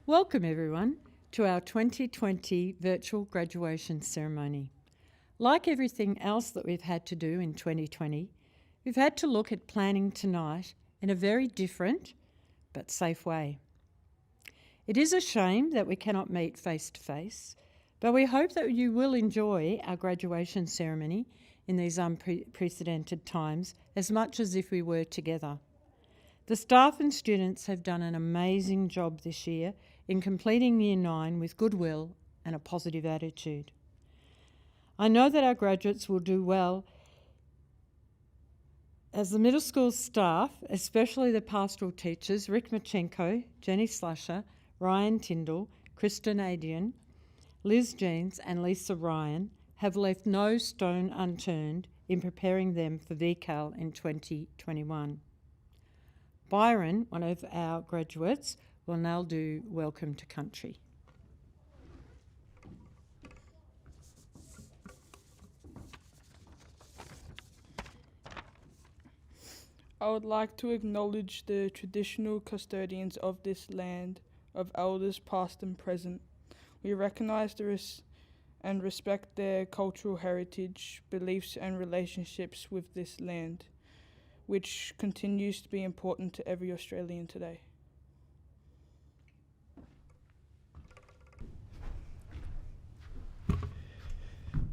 Welcome everyone to our 2020 virtual graduation ceremony. Like everything else that we've had to do in 2020, we've had to look at planning tonight in a very different but safe way. It is a shame that we cannot meet face to face, but we hope that you will enjoy our graduation ceremony in these unprecedented times as much as if we were together. The staff and students have done an amazing job this year in completing Year 9 with goodwill and a positive attitude. I know that our graduates will do well as the middle school staff, especially the pastoral teachers, Rick Machenko, Jenny Slusher, Ryan Tyndall, Kristen Adian, Liz Jeans and Lisa Ryan, have left no stone unturned in preparing them for VCAL in 2021. Byron, one of our graduates, will now do Welcome to Country. I would like to acknowledge the traditional custodians of this land, of elders past and present. We recognise and respect their cultural heritage, beliefs and relationships with this land, which continues to be important to every Australian today.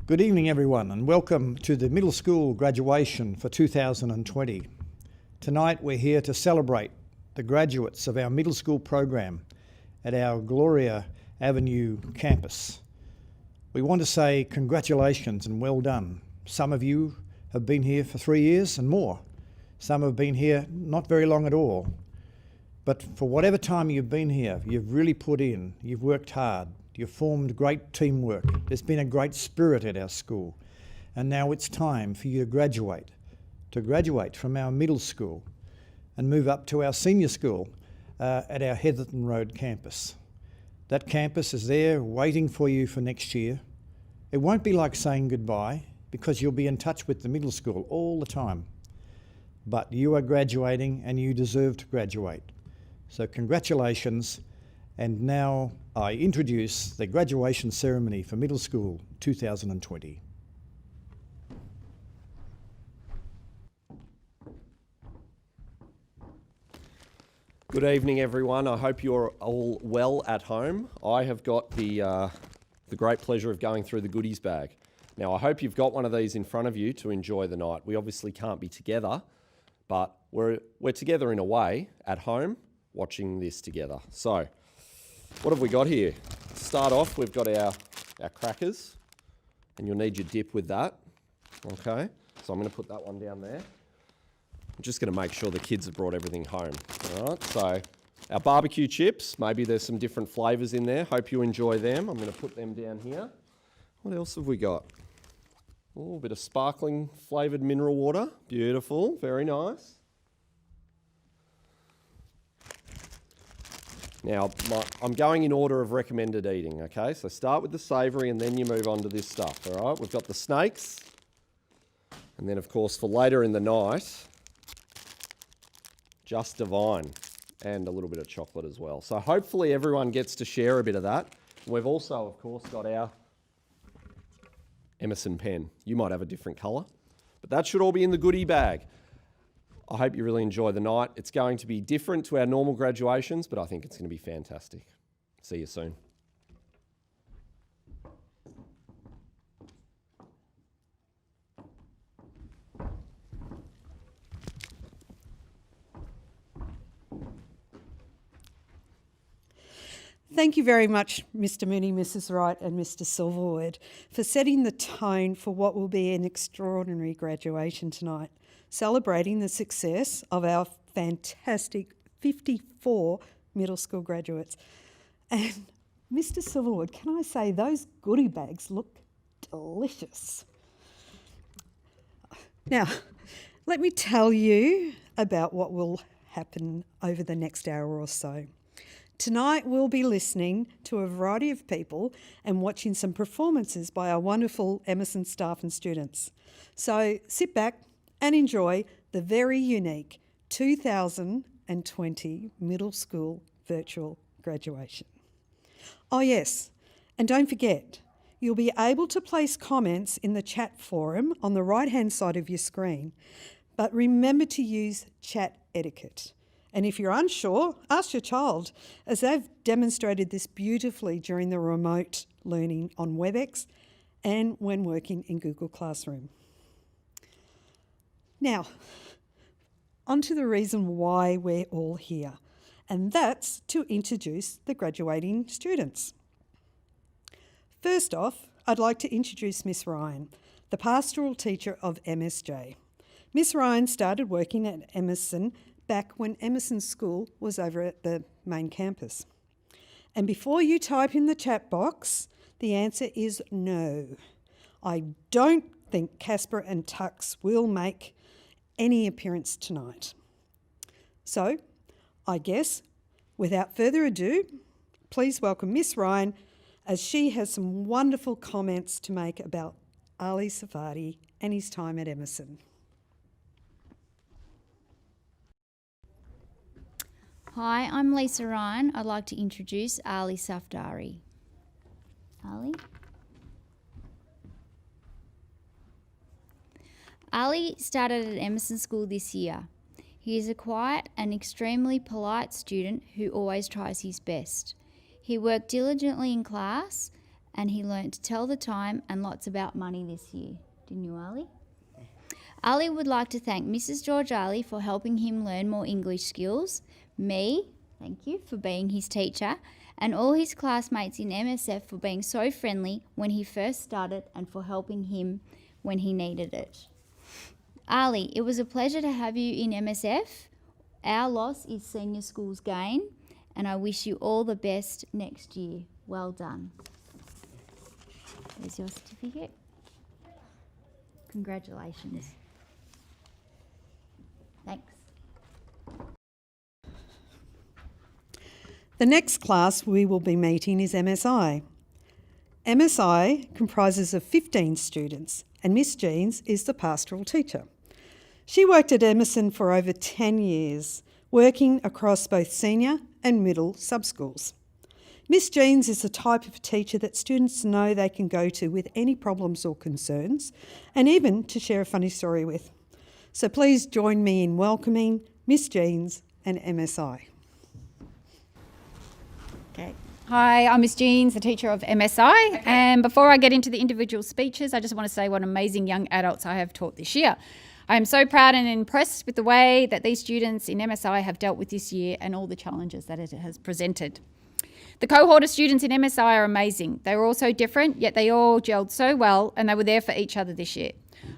Good evening everyone and welcome to the middle school graduation for 2020. Tonight we're here to celebrate the graduates of our middle school program at our Gloria Avenue campus. We want to say congratulations and well done. Some of you have been here for 3 years and more. Some have been here not very long at all. But for whatever time you've been here, you've really put in, you've worked hard, you've formed great teamwork. There's been a great spirit at our school. And now it's time for you to graduate from our middle school and move up to our senior school at our Heatherton Road campus. That campus is there waiting for you for next year. It won't be like saying goodbye because you'll be in touch with the middle school all the time. But you are graduating and you deserve to graduate. So congratulations. And now I introduce the graduation ceremony for middle school 2020. Good evening everyone. I hope you're all well at home. I have got the great pleasure of going through the goodies bag. Now I hope you've got one of these in front of you to enjoy the night. We obviously can't be together, but we're together in a way at home watching this together. So what have we got here? To start off, we've got our crackers, and you'll need your dip with that. Okay, so I'm going to put that one down there. I'm just going to make sure the kids have brought everything home. All right, so our barbecue chips, maybe there's some different flavours in there. Hope you enjoy them. I'm going to put them down here. What else have we got? Oh, a bit of sparkling flavoured mineral water. Beautiful, very nice. Now, I'm going in order of recommended eating, okay? So start with the savoury and then you move on to this stuff, all right? We've got the snakes. And then, of course, for later in the night, just divine and a little bit of chocolate as well. So hopefully everyone gets to share a bit of that. We've also, of course, got our Emerson pen. You might have a different colour, but that should all be in the goodie bag. I hope you really enjoy the night. It's going to be different to our normal graduations, but I think it's going to be fantastic. See you soon. Thank you very much, Mr. Mooney, Mrs. Wright and Mr. Silverwood, for setting the tone for what will be an extraordinary graduation tonight, celebrating the success of our fantastic 54 middle school graduates. And Mr. Silverwood, can I say those goodie bags look delicious. Now, let me tell you about what will happen over the next hour or so. Tonight we'll be listening to a variety of people and watching some performances by our wonderful Emerson staff and students. So sit back and enjoy the very unique 2020 middle school virtual graduation. Oh yes, and don't forget, you'll be able to place comments in the chat forum on the right-hand side of your screen, but remember to use chat etiquette. And if you're unsure, ask your child, as they've demonstrated this beautifully during the remote learning on WebEx and when working in Google Classroom. Now, on to the reason why we're all here, and that's to introduce the graduating students. First off, I'd like to introduce Miss Ryan, the pastoral teacher of MSJ. Miss Ryan started working at Emerson back when Emerson School was over at the main campus. And before you type in the chat box, the answer is no. I don't think Casper and Tux will make any appearance tonight. So, I guess, without further ado, please welcome Miss Ryan, as she has some wonderful comments to make about Ali Safadi and his time at Emerson. Hi, I'm Lisa Ryan. I'd like to introduce Ali Safdari. Ali? Ali started at Emerson School this year. He is a quiet and extremely polite student who always tries his best. He worked diligently in class and he learnt to tell the time and lots about money this year. Didn't you, Ali? Ali would like to thank Mrs. George Ali for helping him learn more English skills, me, thank you, for being his teacher, and all his classmates in MSF for being so friendly when he first started and for helping him when he needed it. Ali, it was a pleasure to have you in MSF. Our loss is senior school's gain, and I wish you all the best next year. Well done. There's your certificate. Congratulations. Thanks. The next class we will be meeting is MSI. MSI comprises of 15 students, and Miss Jeans is the pastoral teacher. She worked at Emerson for over 10 years, working across both senior and middle subschools. Miss Jeans is the type of teacher that students know they can go to with any problems or concerns, and even to share a funny story with. So please join me in welcoming Miss Jeans and MSI. Okay. Hi, I'm Miss Jeans, the teacher of MSI. And before I get into the individual speeches, I just want to say what amazing young adults I have taught this year. I am so proud and impressed with the way that these students in MSI have dealt with this year and all the challenges that it has presented. The cohort of students in MSI are amazing. They were all so different, yet they all gelled so well and they were there for each other this year.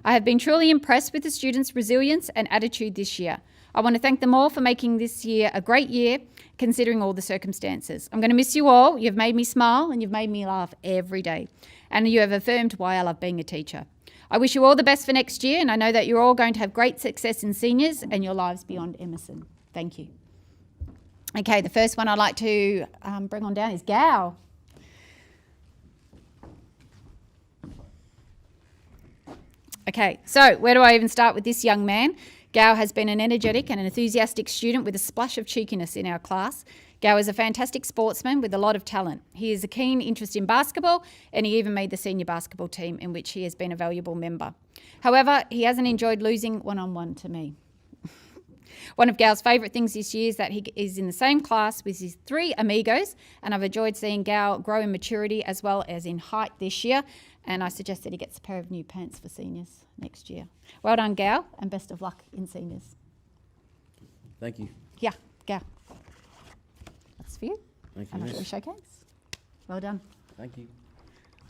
I have been truly impressed with the students' resilience and attitude this year. I want to thank them all for making this year a great year, considering all the circumstances. I'm going to miss you all. You've made me smile and you've made me laugh every day. And you have affirmed why I love being a teacher. I wish you all the best for next year, and I know that you're all going to have great success in seniors and your lives beyond Emerson. Thank you. Okay, the first one I'd like to bring on down is Gao. Okay, so where do I even start with this young man? Gao has been an energetic and an enthusiastic student with a splash of cheekiness in our class. Gao is a fantastic sportsman with a lot of talent. He has a keen interest in basketball, and he even made the senior basketball team, in which he has been a valuable member. However, he hasn't enjoyed losing one-on-one to me. One of Gao's favourite things this year is that he is in the same class with his 3 amigos, and I've enjoyed seeing Gao grow in maturity as well as in height this year, and I suggest that he gets a pair of new pants for seniors next year. Well done, Gao, and best of luck in seniors. Thank you. Yeah, Gao. That's for you. Thank you, And I'll miss. shake hands. Well done. Thank you.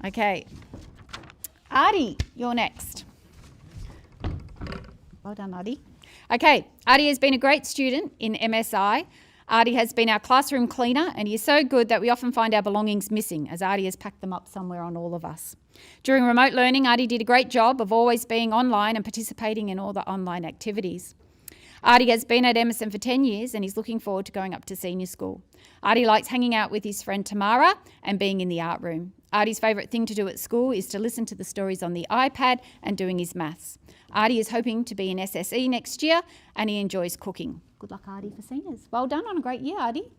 Okay. Artie, you're next. Well done, Artie. Okay, Artie has been a great student in MSI. Artie has been our classroom cleaner, and he is so good that we often find our belongings missing, as Artie has packed them up somewhere on all of us. During remote learning, Artie did a great job of always being online and participating in all the online activities. Artie has been at Emerson for 10 years and he's looking forward to going up to senior school. Artie likes hanging out with his friend Tamara and being in the art room. Artie's favourite thing to do at school is to listen to the stories on the iPad and doing his maths. Artie is hoping to be in SSE next year and he enjoys cooking. Good luck, Artie, for seniors. Well done on a great year, Artie.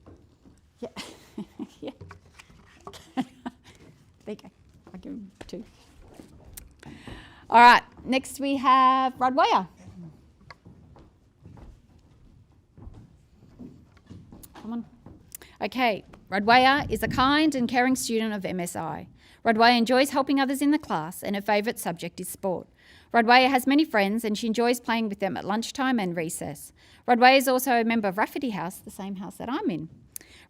Yeah. Yeah. There you go. I'll give him 2. All right, next we have Rodwaya. Come on. Okay, Rodwaya is a kind and caring student of MSI. Rodwaya enjoys helping others in the class, and her favourite subject is sport. Rodwaya has many friends and she enjoys playing with them at lunchtime and recess. Rodwaya is also a member of Rafferty House, the same house that I'm in.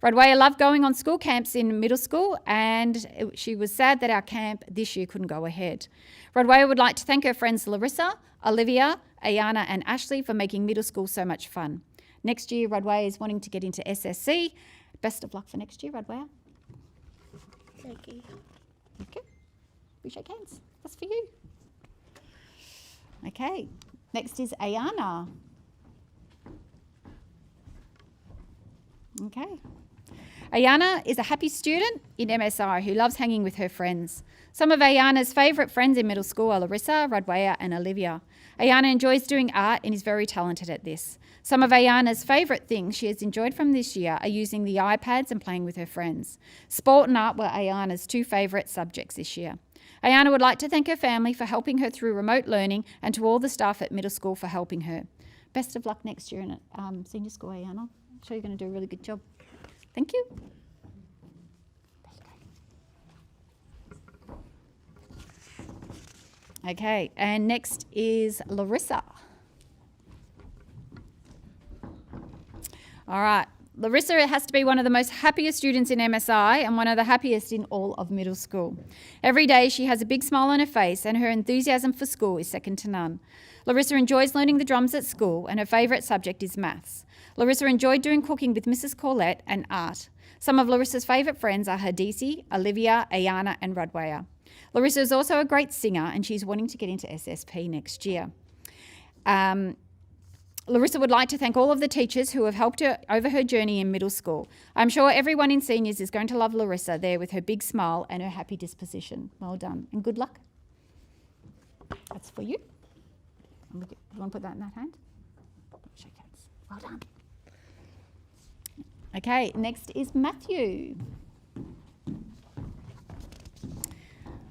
Rodwaya loved going on school camps in middle school, and she was sad that our camp this year couldn't go ahead. Rodwaya would like to thank her friends Larissa, Olivia, Ayana and Ashley for making middle school so much fun. Next year, Rodwaya is wanting to get into SSC. Best of luck for next year, Rodwaya. Thank you. Okay, we shake hands. That's for you. Okay, next is Ayana. Okay. Ayana is a happy student in MSI who loves hanging with her friends. Some of Ayana's favourite friends in middle school are Larissa, Rodwaya and Olivia. Ayana enjoys doing art and is very talented at this. Some of Ayana's favourite things she has enjoyed from this year are using the iPads and playing with her friends. Sport and art were Ayana's 2 favourite subjects this year. Ayana would like to thank her family for helping her through remote learning and to all the staff at middle school for helping her. Best of luck next year in senior school, Ayana. I'm sure you're going to do a really good job. Thank you. Okay, and next is Larissa. All right, Larissa has to be one of the most happiest students in MSI and one of the happiest in all of middle school. Every day she has a big smile on her face and her enthusiasm for school is second to none. Larissa enjoys learning the drums at school and her favourite subject is maths. Larissa enjoyed doing cooking with Mrs. Corlett and art. Some of Larissa's favourite friends are Hadisi, Olivia, Ayana and Rodwaya. Larissa is also a great singer and she's wanting to get into SSP next year. Larissa would like to thank all of the teachers who have helped her over her journey in middle school. I'm sure everyone in seniors is going to love Larissa there with her big smile and her happy disposition. Well done and good luck. That's for you. You want to put that in that hand? Shake hands. Well done. Okay, next is Matthew.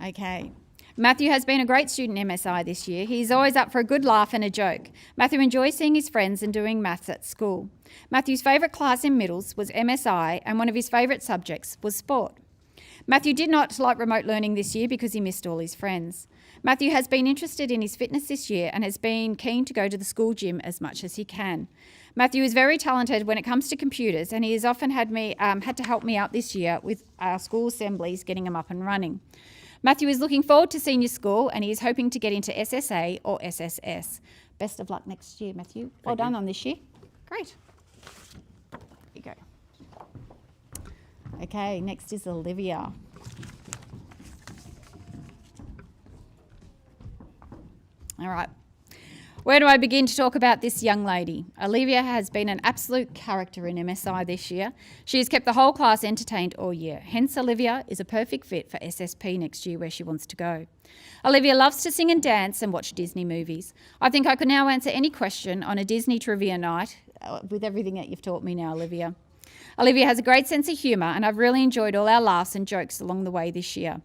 Okay. Matthew has been a great student in MSI this year. He's always up for a good laugh and a joke. Matthew enjoys seeing his friends and doing maths at school. Matthew's favourite class in middles was MSI and one of his favourite subjects was sport. Matthew did not like remote learning this year because he missed all his friends. Matthew has been interested in his fitness this year and has been keen to go to the school gym as much as he can. Matthew is very talented when it comes to computers and he has often had to help me out this year with our school assemblies, getting them up and running. Matthew is looking forward to senior school and he is hoping to get into SSA or SSS. Best of luck next year, Matthew. Well done on this year. Great. There you go. Okay, next is Olivia. All right. Where do I begin to talk about this young lady? Olivia has been an absolute character in MSI this year. She has kept the whole class entertained all year. Hence, Olivia is a perfect fit for SSP next year where she wants to go. Olivia loves to sing and dance and watch Disney movies. I think I could now answer any question on a Disney trivia night with everything that you've taught me now, Olivia. Olivia has a great sense of humour and I've really enjoyed all our laughs and jokes along the way this year.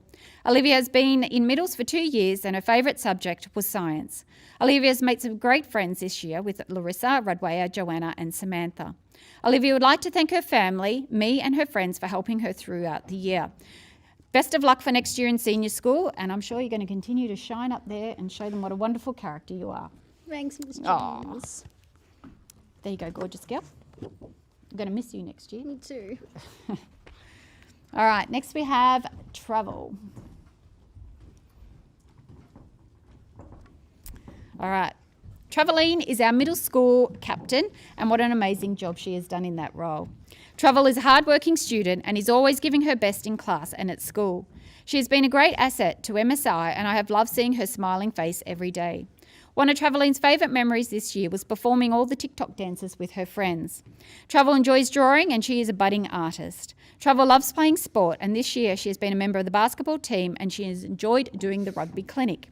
Olivia has been in middles for 2 years and her favourite subject was science. Olivia has made some great friends this year with Larissa, Rodwaya, Joanna and Samantha. Olivia would like to thank her family, me and her friends for helping her throughout the year. Best of luck for next year in senior school and I'm sure you're going to continue to shine up there and show them what a wonderful character you are. Thanks, Miss Aw. Jones. There you go, gorgeous girl. I'm going to miss you next year. Me too. All right, next we have travel. All right, Traveline is our middle school captain and what an amazing job she has done in that role. Travel is a hardworking student and is always giving her best in class and at school. She has been a great asset to MSI and I have loved seeing her smiling face every day. One of Traveline's favourite memories this year was performing all the TikTok dances with her friends. Travel enjoys drawing and she is a budding artist. Travel loves playing sport and this year she has been a member of the basketball team and she has enjoyed doing the rugby clinic.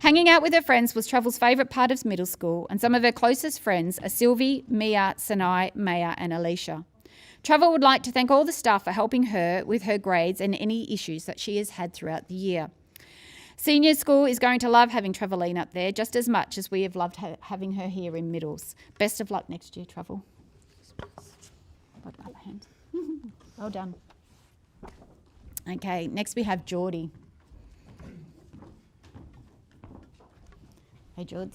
Hanging out with her friends was Travel's favourite part of middle school and some of her closest friends are Sylvie, Mia, Sanai, Maya and Alicia. Trevor would like to thank all the staff for helping her with her grades and any issues that she has had throughout the year. Senior school is going to love having Trevorline up there just as much as we have loved having her here in middles. Best of luck next year, Trevor. Well done. Okay, next we have Geordie. Hey, George.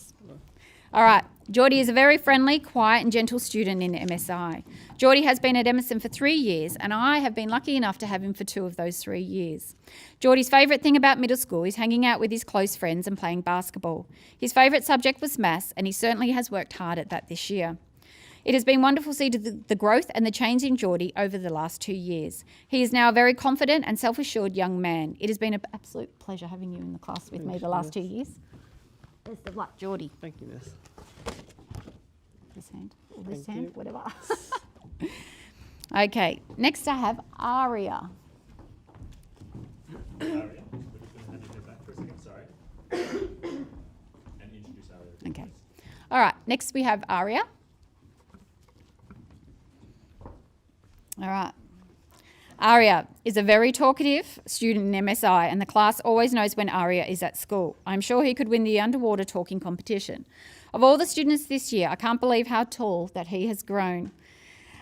All right, Geordie is a very friendly, quiet and gentle student in MSI. Geordie has been at Emerson for 3 years and I have been lucky enough to have him for 2 of those 3 years. Geordie's favourite thing about middle school is hanging out with his close friends and playing basketball. His favourite subject was maths and he certainly has worked hard at that this year. It has been wonderful to see the growth and the change in Geordie over the last 2 years. He is now a very confident and self-assured young man. It has been an absolute pleasure having you in the class with me the last 2 years. Best of luck, Geordie. Thank you, Miss. This hand, or this hand, whatever. Okay, next I have Aria. Aria, we're just going to hand you back for a second, sorry. And introduce Aria. Okay. All right, next we have Aria. All right. Aria is a very talkative student in MSI and the class always knows when Aria is at school. I'm sure he could win the underwater talking competition. Of all the students this year, I can't believe how tall that he has grown.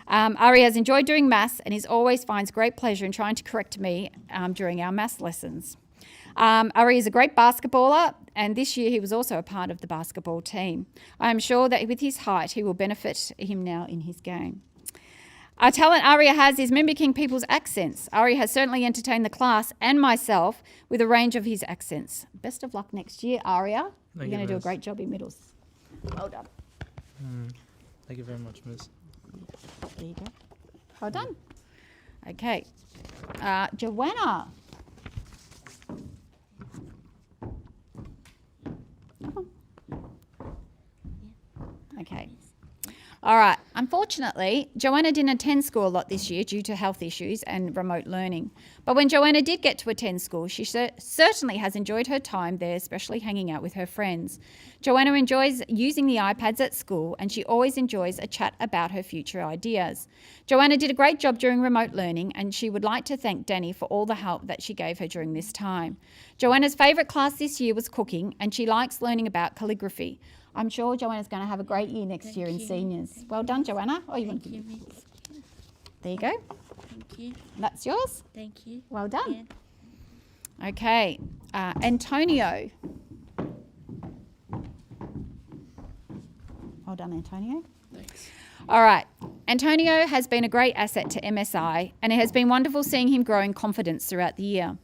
Aria has enjoyed doing maths and he always finds great pleasure in trying to correct me during our maths lessons. Aria is a great basketballer and this year he was also a part of the basketball team. I am sure that with his height he will benefit him now in his game. Our talent Aria has is mimicking people's accents. Aria has certainly entertained the class and myself with a range of his accents. Best of luck next year, Aria. You're going to do a great job in middles. Well done. Thank you very much, Miss. There you go. Well done. Okay. Joanna. Okay. All right. Unfortunately, Joanna didn't attend school a lot this year due to health issues and remote learning. But when Joanna did get to attend school, she certainly has enjoyed her time there, especially hanging out with her friends. Joanna enjoys using the iPads at school and she always enjoys a chat about her future ideas. Joanna did a great job during remote learning and she would like to thank Danny for all the help that she gave her during this time. Joanna's favourite class this year was cooking and she likes learning about calligraphy. I'm sure Joanna's going to have a great year next year in seniors. Well done, Joanna. Oh, you want to give me? There you go. Thank you. That's yours. Thank you. Well done. Okay, Antonio. Well done, Antonio. Thanks. All right. Antonio has been a great asset to MSI and it has been wonderful seeing him grow in confidence throughout the year.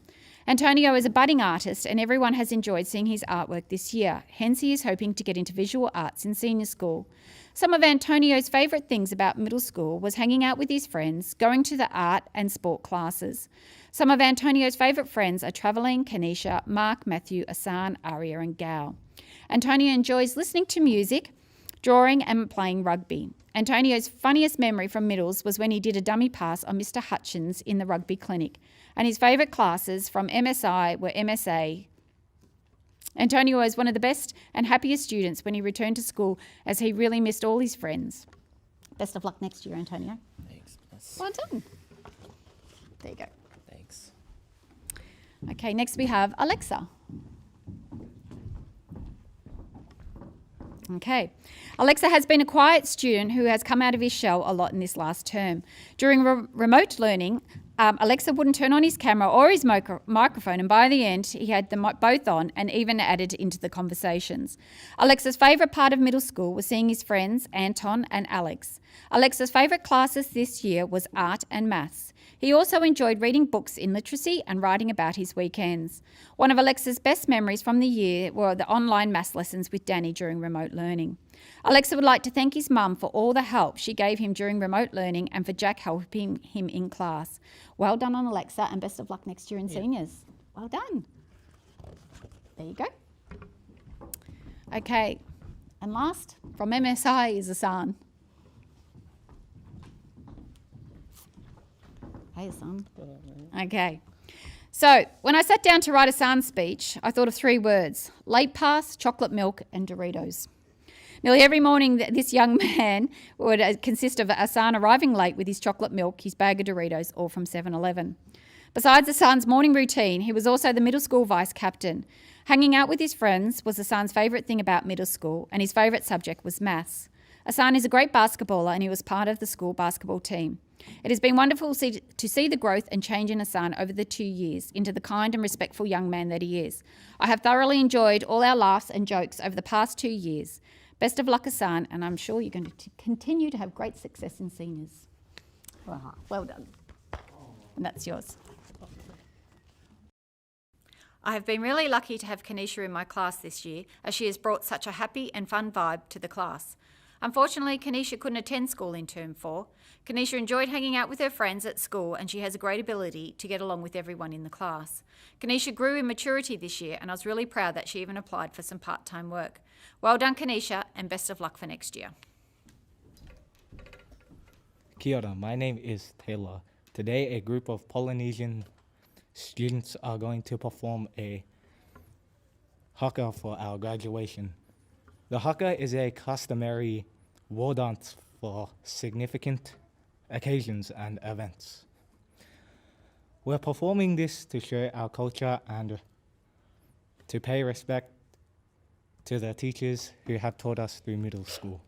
Antonio is a budding artist and everyone has enjoyed seeing his artwork this year. Hence, he is hoping to get into visual arts in senior school. Some of Antonio's favourite things about middle school was hanging out with his friends, going to the art and sport classes. Some of Antonio's favourite friends are Travelling, Kanisha, Mark, Matthew, Asan, Aria and Gal. Antonio enjoys listening to music, drawing and playing rugby. Antonio's funniest memory from middles was when he did a dummy pass on Mr. Hutchins in the rugby clinic, and his favourite classes from MSI were MSA. Antonio was one of the best and happiest students when he returned to school as he really missed all his friends. Best of luck next year, Antonio. Thanks, Miss. Well done. There you go. Thanks. Okay, next we have Alexa. Okay. Alexa has been a quiet student who has come out of his shell a lot in this last term. During remote learning, Alexa wouldn't turn on his camera or his microphone, and by the end, he had them both on and even added into the conversations. Alexa's favourite part of middle school was seeing his friends, Anton and Alex. Alexa's favourite classes this year was art and maths. He also enjoyed reading books in literacy and writing about his weekends. One of Alexa's best memories from the year were the online maths lessons with Danny during remote learning. Alexa would like to thank his mum for all the help she gave him during remote learning and for Jack helping him in class. Well done on Alexa and best of luck next year in seniors. Well done. There you go. Okay, and last from MSI is Asan. Hey, Asan. Okay. So when I sat down to write Asan's speech, I thought of 3 words: late pass, chocolate milk, and Doritos. Nearly every morning, this young man would consist of Asan arriving late with his chocolate milk, his bag of Doritos, all from 7-Eleven. Besides Asan's morning routine, he was also the middle school vice captain. Hanging out with his friends was Asan's favourite thing about middle school, and his favourite subject was maths. Asan is a great basketballer, and he was part of the school basketball team. It has been wonderful to see the growth and change in Asan over the 2 years into the kind and respectful young man that he is. I have thoroughly enjoyed all our laughs and jokes over the past 2 years. Best of luck, Asan, and I'm sure you're going to continue to have great success in seniors. Well done. And that's yours. I have been really lucky to have Kanisha in my class this year, as she has brought such a happy and fun vibe to the class. Unfortunately, Kanisha couldn't attend school in Term 4. Kanisha enjoyed hanging out with her friends at school, and she has a great ability to get along with everyone in the class. Kanisha grew in maturity this year, and I was really proud that she even applied for some part-time work. Well done, Kanisha, and best of luck for next year. Kia ora, my name is Taylor. Today, a group of Polynesian students are going to perform a haka for our graduation. The haka is a customary war dance for significant occasions and events. We're performing this to show our culture and to pay respect to the teachers who have taught us through middle school.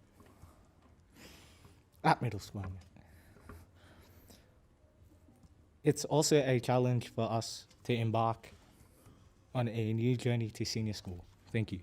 At middle school, I mean. It's also a challenge for us to embark on a new journey to senior school. Thank you.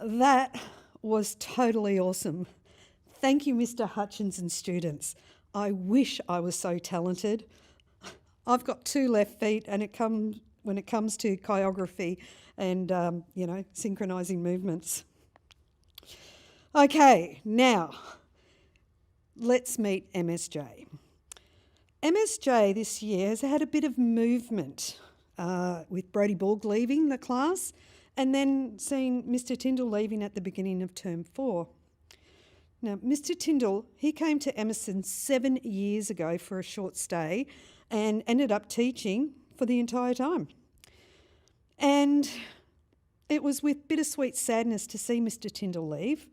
That was totally awesome. Thank you, Mr. Hutchins and students. I wish I was so talented. I've got 2 left feet, and when it comes to choreography and, synchronising movements. Okay, now, let's meet MSJ. MSJ this year has had a bit of movement with Brodie Borg leaving the class and then seeing Mr. Tyndall leaving at the beginning of Term 4. Now, Mr. Tyndall, he came to Emerson 7 years ago for a short stay and ended up teaching for the entire time. And it was with bittersweet sadness to see Mr. Tyndall leave,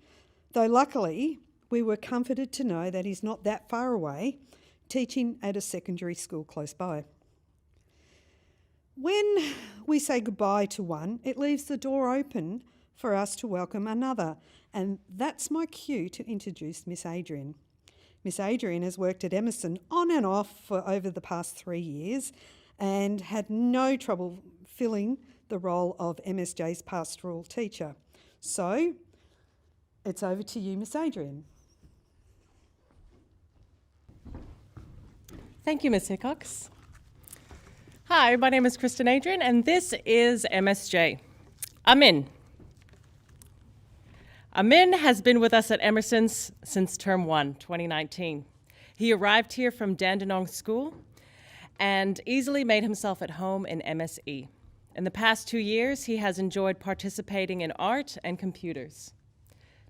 though luckily we were comforted to know that he's not that far away, teaching at a secondary school close by. When we say goodbye to one, it leaves the door open for us to welcome another, and that's my cue to introduce Miss Adrian. Miss Adrian has worked at Emerson on and off for over the past 3 years and had no trouble filling the role of MSJ's pastoral teacher. So, it's over to you, Miss Adrian. Thank you, Ms. Hickox. Hi, my name is Kristen Adrian, and this is MSJ. Amin. Amin has been with us at Emerson since Term 1, 2019. He arrived here from Dandenong School and easily made himself at home in MSE. In the past 2 years, he has enjoyed participating in art and computers.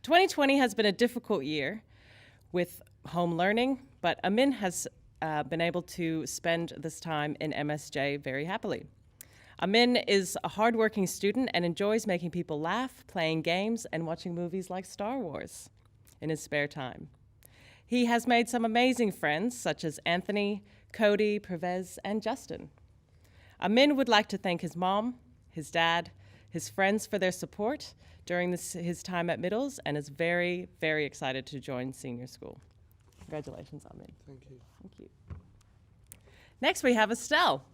2020 has been a difficult year with home learning, but Amin has been able to spend this time in MSJ very happily. Amin is a hardworking student and enjoys making people laugh, playing games, and watching movies like Star Wars in his spare time. He has made some amazing friends, such as Anthony, Cody, Pervez, and Justin. Amin would like to thank his mom, his dad, his friends for their support during his time at Middles, and is very, very excited to join senior school. Congratulations, Amin. Thank you. Thank you. Next, we have Estelle.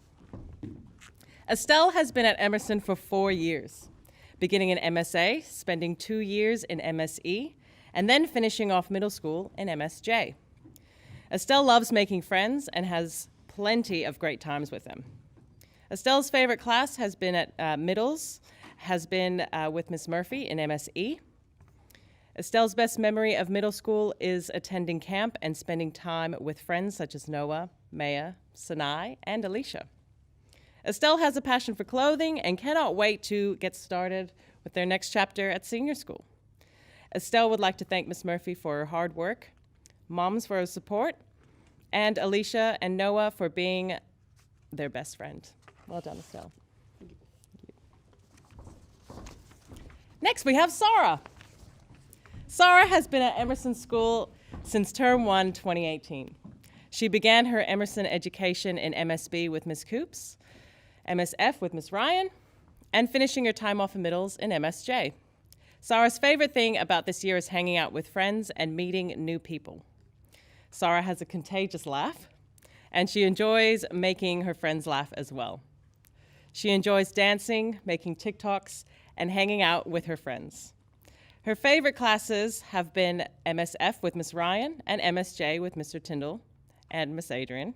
Estelle has been at Emerson for 4 years, beginning in MSA, spending 2 years in MSE, and then finishing off middle school in MSJ. Estelle loves making friends and has plenty of great times with them. Estelle's favorite class has been at Middles, has been with Miss Murphy in MSE. Estelle's best memory of middle school is attending camp and spending time with friends such as Noah, Maya, Sinai, and Alicia. Estelle has a passion for clothing and cannot wait to get started with their next chapter at senior school. Estelle would like to thank Miss Murphy for her hard work, moms for her support, and Alicia and Noah for being their best friend. Well done, Estelle. Thank you. Next, we have Sarah. Sarah has been at Emerson School since term 1, 2018. She began her Emerson education in MSB with Miss Coops, MSF with Miss Ryan, and finishing her time off in Middles in MSJ. Sarah's favorite thing about this year is hanging out with friends and meeting new people. Sarah has a contagious laugh, and she enjoys making her friends laugh as well. She enjoys dancing, making TikToks, and hanging out with her friends. Her favorite classes have been MSF with Miss Ryan and MSJ with Mr. Tyndall and Miss Adrian.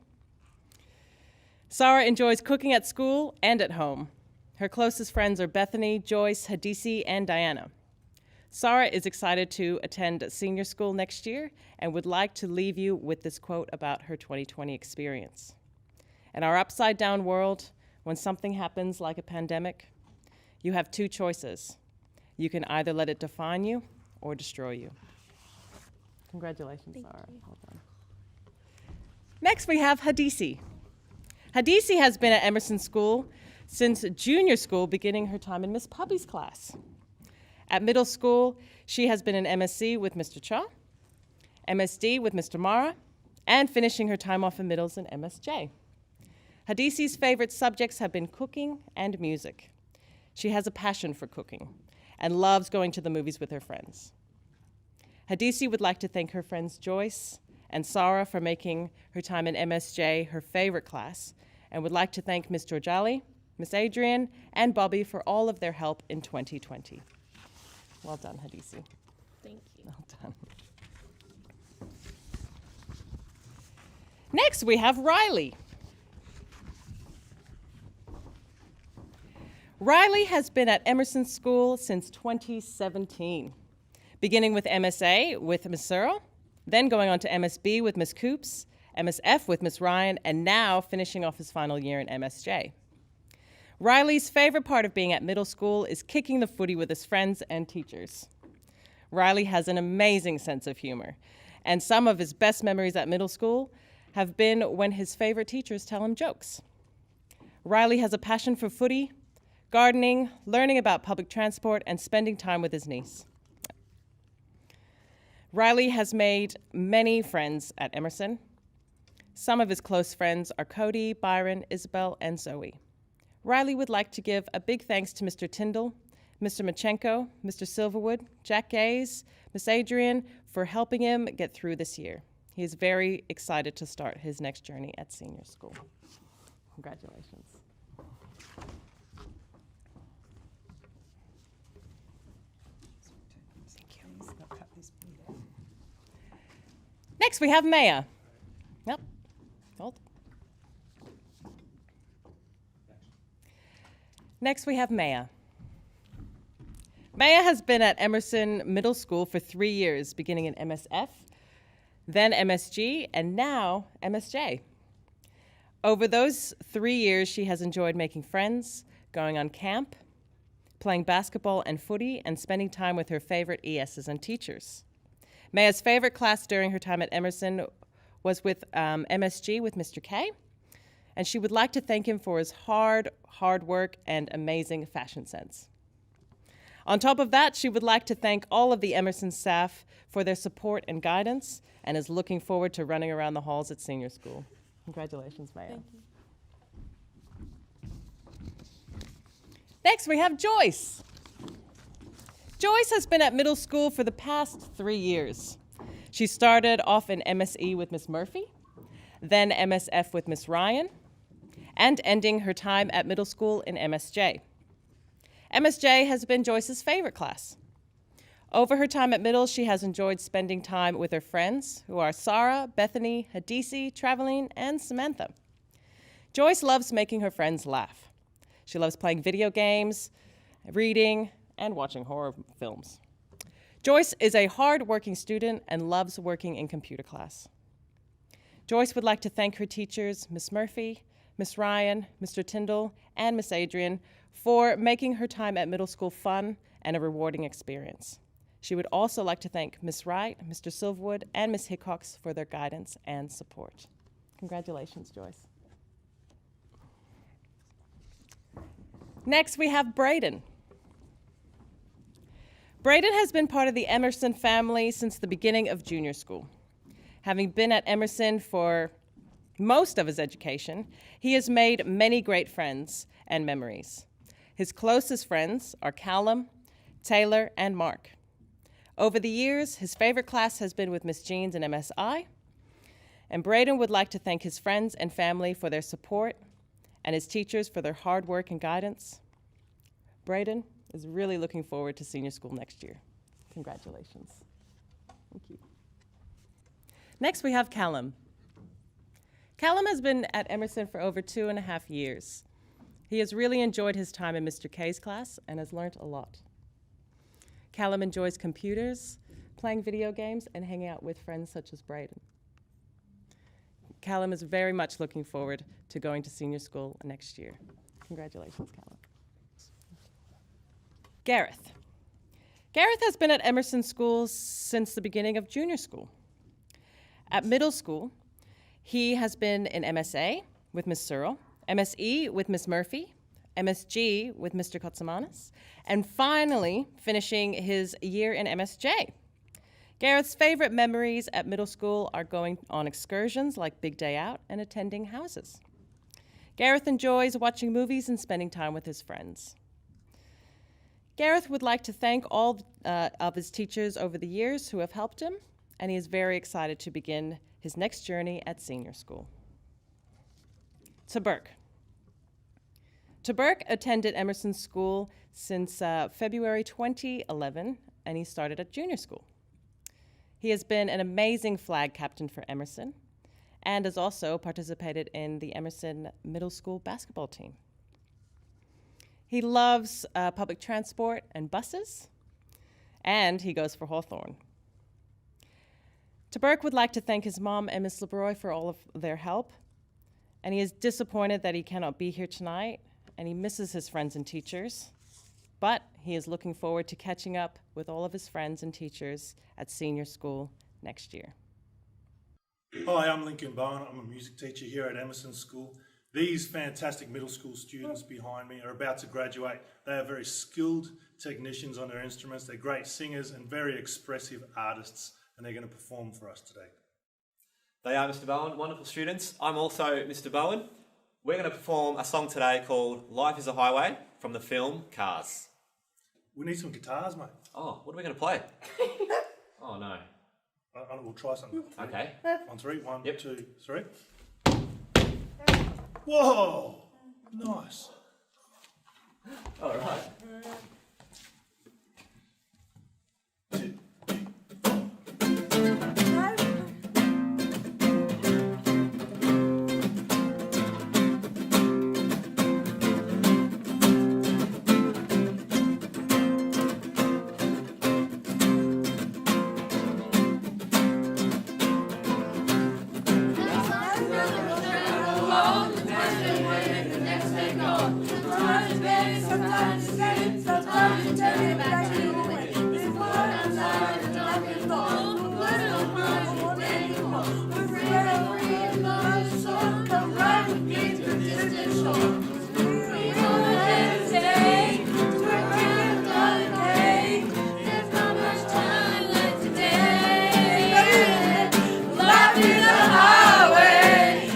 Sarah enjoys cooking at school and at home. Her closest friends are Bethany, Joyce, Hadisi, and Diana. Sarah is excited to attend senior school next year and would like to leave you with this quote about her 2020 experience. In our upside-down world, when something happens like a pandemic, you have two choices. You can either let it define you or destroy you. Congratulations, Sarah. Well done. Next, we have Hadisi. Hadisi has been at Emerson School since junior school, beginning her time in Miss Puppy's class. At middle school, she has been in MSc with Mr. Cha, MSD with Mr. Mara, and finishing her time off in Middles in MSJ. Hadisi's favorite subjects have been cooking and music. She has a passion for cooking and loves going to the movies with her friends. Hadisi would like to thank her friends Joyce and Sarah for making her time in MSJ her favorite class, and would like to thank Ms. Georgali, Ms. Adrian, and Bobby for all of their help in 2020. Well done, Hadisi. Thank you. Well done. Next, we have Riley. Riley has been at Emerson School since 2017, beginning with MSA with Ms. Searle, then going on to MSB with Ms. Coops, MSF with Ms. Ryan, and now finishing off his final year in MSJ. Riley's favorite part of being at middle school is kicking the footy with his friends and teachers. Riley has an amazing sense of humor, and some of his best memories at middle school have been when his favorite teachers tell him jokes. Riley has a passion for footy, gardening, learning about public transport, and spending time with his niece. Riley has made many friends at Emerson. Some of his close friends are Cody, Byron, Isabel, and Zoe. Riley would like to give a big thanks to Mr. Tyndall, Mr. Machenko, Mr. Silverwood, Jack Gaze, Miss Adrian for helping him get through this year. He is very excited to start his next journey at senior school. Congratulations. Next, we have Maya. Yep. Hold. Next, we have Maya. Maya has been at Emerson Middle School for 3 years, beginning in MSF, then MSG, and now MSJ. Over those 3 years, she has enjoyed making friends, going on camp, playing basketball and footy, and spending time with her favorite ESs and teachers. Maya's favorite class during her time at Emerson was with MSG with Mr. K, and she would like to thank him for his hard work and amazing fashion sense. On top of that, she would like to thank all of the Emerson staff for their support and guidance, and is looking forward to running around the halls at senior school. Congratulations, Maya. Thank you. Next, we have Joyce. Joyce has been at middle school for the past 3 years. She started off in MSE with Miss Murphy, then MSF with Miss Ryan, and ending her time at middle school in MSJ. MSJ has been Joyce's favorite class. Over her time at middle, she has enjoyed spending time with her friends, who are Sarah, Bethany, Hadisi, Traveline, and Samantha. Joyce loves making her friends laugh. She loves playing video games, reading, and watching horror films. Joyce is a hard-working student and loves working in computer class. Joyce would like to thank her teachers, Miss Murphy, Miss Ryan, Mr. Tyndall, and Miss Adrian for making her time at middle school fun and a rewarding experience. She would also like to thank Miss Wright, Mr. Silverwood, and Miss Hickox for their guidance and support. Congratulations, Joyce. Next, we have Braden. Braden has been part of the Emerson family since the beginning of junior school. Having been at Emerson for most of his education, he has made many great friends and memories. His closest friends are Callum, Taylor, and Mark. Over the years, his favorite class has been with Miss Jeans and MSI, and Braden would like to thank his friends and family for their support and his teachers for their hard work and guidance. Braden is really looking forward to senior school next year. Congratulations. Thank you. Next, we have Callum. Callum has been at Emerson for over 2.5 years. He has really enjoyed his time in Mr. K's class and has learned a lot. Callum enjoys computers, playing video games, and hanging out with friends such as Braden. Callum is very much looking forward to going to senior school next year. Congratulations, Callum. Gareth. Gareth has been at Emerson schools since the beginning of junior school. At middle school, he has been in MSA with Miss Searle, MSE with Miss Murphy, MSG with Mr. Kotsamanis, and finally finishing his year in MSJ. Gareth's favorite memories at middle school are going on excursions like Big Day Out and attending houses. Gareth enjoys watching movies and spending time with his friends. Gareth would like to thank all of his teachers over the years who have helped him, and he is very excited to begin his next journey at senior school. Taberk. Taberk attended Emerson School since February 2011, and he started at junior school. He has been an amazing flag captain for Emerson and has also participated in the Emerson Middle School basketball team. He loves public transport and buses, and he goes for Hawthorne. Taberk would like to thank his mom and Miss LeBroy for all of their help, and he is disappointed that he cannot be here tonight, and he misses his friends and teachers, but he is looking forward to catching up with all of his friends and teachers at senior school next year. Hi, I'm Lincoln Bowen. I'm a music teacher here at Emerson School. These fantastic middle school students behind me are about to graduate. They are very skilled technicians on their instruments. They're great singers and very expressive artists, and they're going to perform for us today. They are Mr. Bowen, wonderful students. I'm also Mr. Bowen. We're going to perform a song today called Life is a Highway from the film Cars. We need some guitars, mate. Oh, what are we going to play? Oh, no. We'll try something. Okay. 1, 3, 1, Yep. 2, 3. Whoa! Nice. All right. Life is a highway.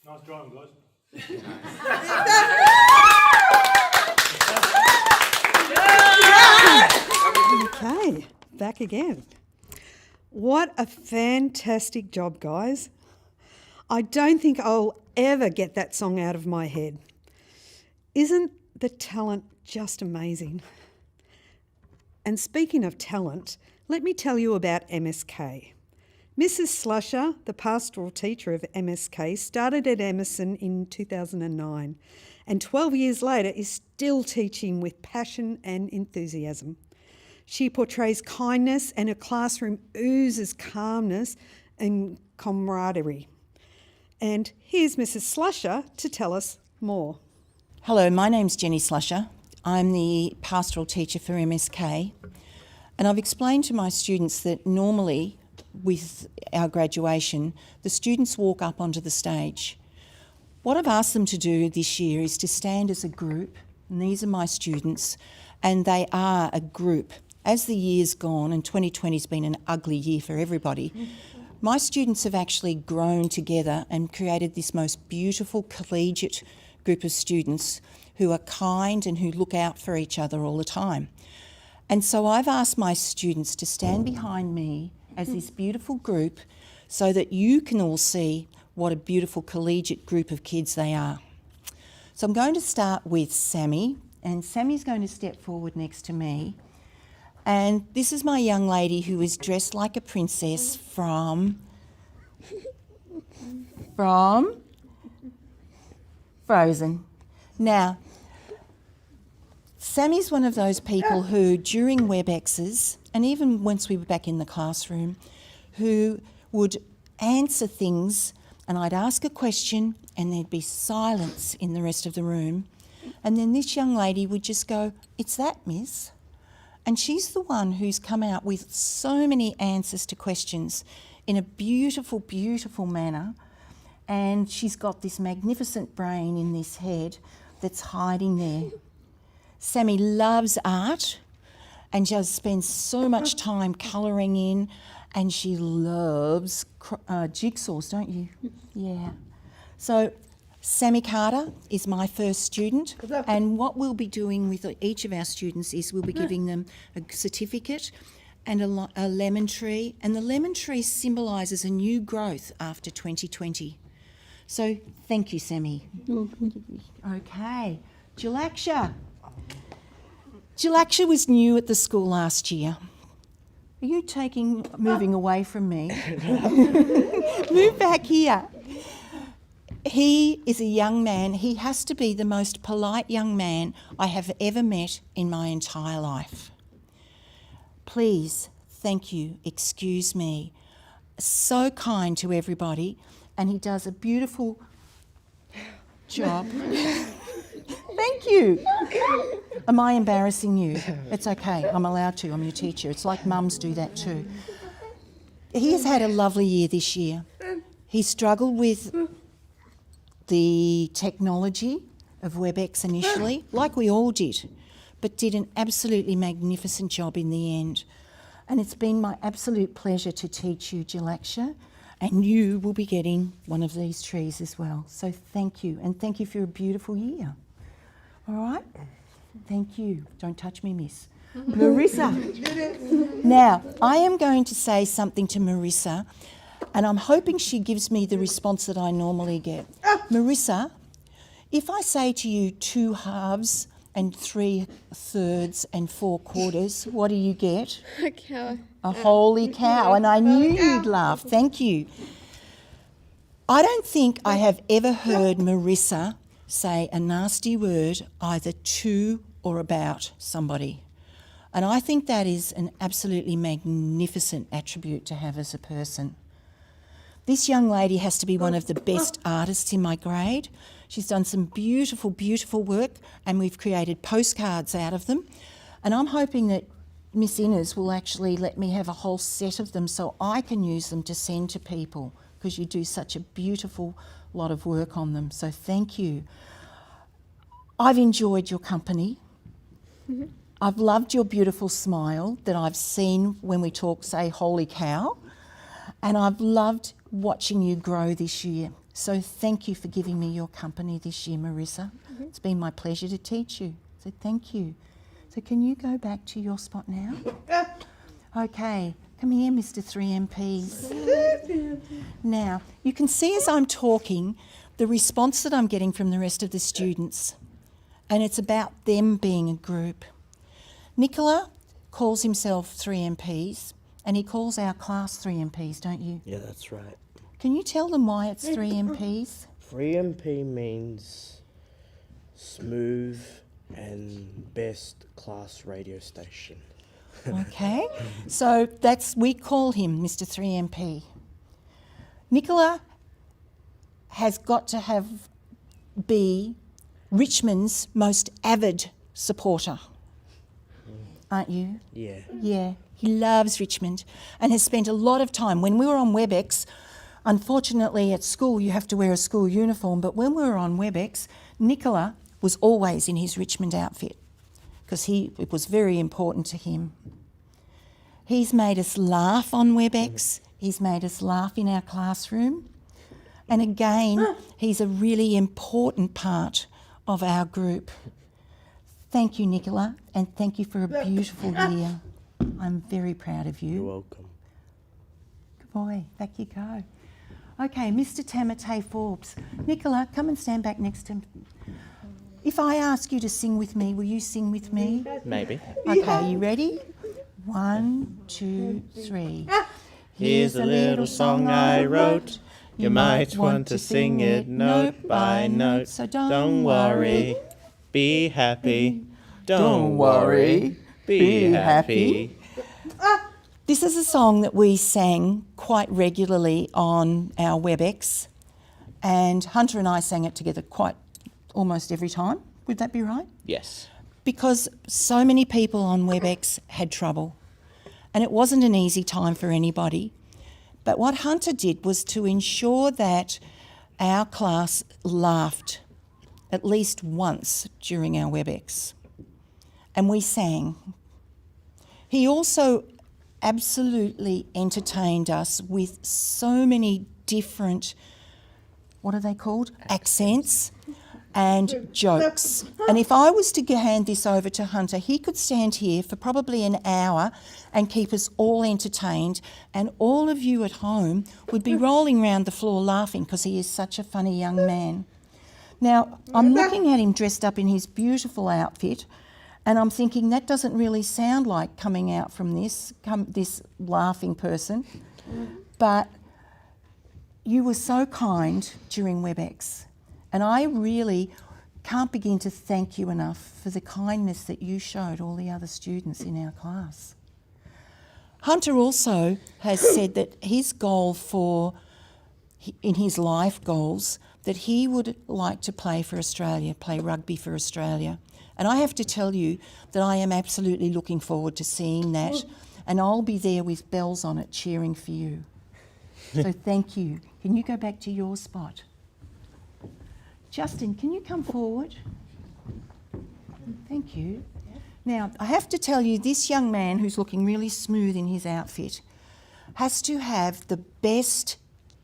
Nice driving, guys. Okay, back again. What a fantastic job, guys. I don't think I'll ever get that song out of my head. Isn't the talent just amazing? And speaking of talent, let me tell you about MSK. Mrs. Slusher, the pastoral teacher of MSK, started at Emerson in 2009 and 12 years later is still teaching with passion and enthusiasm. She portrays kindness and her classroom oozes calmness and camaraderie. And here's Mrs. Slusher to tell us more. Hello, my name's Jenny Slusher. I'm the pastoral teacher for MSK, and I've explained to my students that normally with our graduation, the students walk up onto the stage. What I've asked them to do this year is to stand as a group, and these are my students, and they are a group. As the year's gone, and 2020's been an ugly year for everybody, my students have actually grown together and created this most beautiful collegiate group of students who are kind and who look out for each other all the time. And so I've asked my students to stand behind me as this beautiful group so that you can all see what a beautiful collegiate group of kids they are. So I'm going to start with Sammy, and Sammy's going to step forward next to me. And this is my young lady who is dressed like a princess from Frozen. Now, Sammy's one of those people who, during WebExes, and even once we were back in the classroom, who would answer things, and I'd ask a question and there'd be silence in the rest of the room. And then this young lady would just go, "It's that, miss." And she's the one who's come out with so many answers to questions in a beautiful, beautiful manner. And she's got this magnificent brain in this head that's hiding there. Sammy loves art and just spends so much time colouring in, and she loves jigsaws, don't you? Yeah. So Sammy Carter is my first student, and what we'll be doing with each of our students is we'll be giving them a certificate and a lemon tree, and the lemon tree symbolises a new growth after 2020. So thank you, Sammy. Okay, Jalaksha. Jalaksha was new at the school last year. Are you moving away from me? Move back here. He is a young man. He has to be the most polite young man I have ever met in my entire life. Please, thank you, excuse me. So kind to everybody, and he does a beautiful job. Thank you. Am I embarrassing you? It's okay, I'm allowed to, I'm your teacher. It's like mums do that too. He has had a lovely year this year. He struggled with the technology of WebEx initially, like we all did, but did an absolutely magnificent job in the end. And it's been my absolute pleasure to teach you, Jalaksha, and you will be getting one of these trees as well. So thank you, and thank you for a beautiful year. All right? Thank you. Don't touch me, miss. Marissa. Now, I am going to say something to Marissa, and I'm hoping she gives me the response that I normally get. Marissa, if I say to you 2 halves and 3 thirds and 4 quarters, what do you get? A cow. A holy cow, and I knew you'd laugh. Thank you. I don't think I have ever heard Marissa say a nasty word either to or about somebody. And I think that is an absolutely magnificent attribute to have as a person. This young lady has to be one of the best artists in my grade. She's done some beautiful, beautiful work, and we've created postcards out of them. And I'm hoping that Miss Innes will actually let me have a whole set of them so I can use them to send to people, because you do such a beautiful lot of work on them. So thank you. I've enjoyed your company. I've loved your beautiful smile that I've seen when we talk, say, holy cow. And I've loved watching you grow this year. So thank you for giving me your company this year, Marissa. It's been my pleasure to teach you. So thank you. So can you go back to your spot now? Okay, come here, Mr. 3MPs. Now, you can see as I'm talking the response that I'm getting from the rest of the students, and it's about them being a group. Nicola calls himself 3MPs, and he calls our class 3MPs, don't you? Yeah, that's right. Can you tell them why it's 3MPs? 3MP means smooth and best class radio station. Okay, so we call him Mr. 3MP. Nicola has got to be Richmond's most avid supporter, aren't you? Yeah. Yeah, he loves Richmond and has spent a lot of time. When we were on WebEx, unfortunately at school you have to wear a school uniform, but when we were on WebEx, Nicola was always in his Richmond outfit because it was very important to him. He's made us laugh on WebEx. He's made us laugh in our classroom. And again, he's a really important part of our group. Thank you, Nicola, and thank you for a beautiful year. I'm very proud of you. You're welcome. Good boy, back you go. Okay, Mr. Tamatay Forbes. Nicola, come and stand back next to him. If I ask you to sing with me, will you sing with me? Maybe. Okay, you ready? 1, 2, 3. Here's a little song I wrote. You might want to sing it note by note. So don't worry, be happy. Don't worry, be happy. This is a song that we sang quite regularly on our WebEx, and Hunter and I sang it together almost every time. Would that be right? Yes. Because so many people on WebEx had trouble, and it wasn't an easy time for anybody. But what Hunter did was to ensure that our class laughed at least once during our WebEx, and we sang. He also absolutely entertained us with so many different, what are they called? Accents and jokes. And if I was to hand this over to Hunter, he could stand here for probably an hour and keep us all entertained, and all of you at home would be rolling around the floor laughing because he is such a funny young man. Now, I'm looking at him dressed up in his beautiful outfit, and I'm thinking that doesn't really sound like coming out from this laughing person. But you were so kind during WebEx, and I really can't begin to thank you enough for the kindness that you showed all the other students in our class. Hunter also has said that his goal in his life goals, that he would like to play for Australia, play rugby for Australia. And I have to tell you that I am absolutely looking forward to seeing that, and I'll be there with bells on it cheering for you. So thank you. Can you go back to your spot? Justin, can you come forward? Thank you. Now, I have to tell you, this young man who's looking really smooth in his outfit has to have the best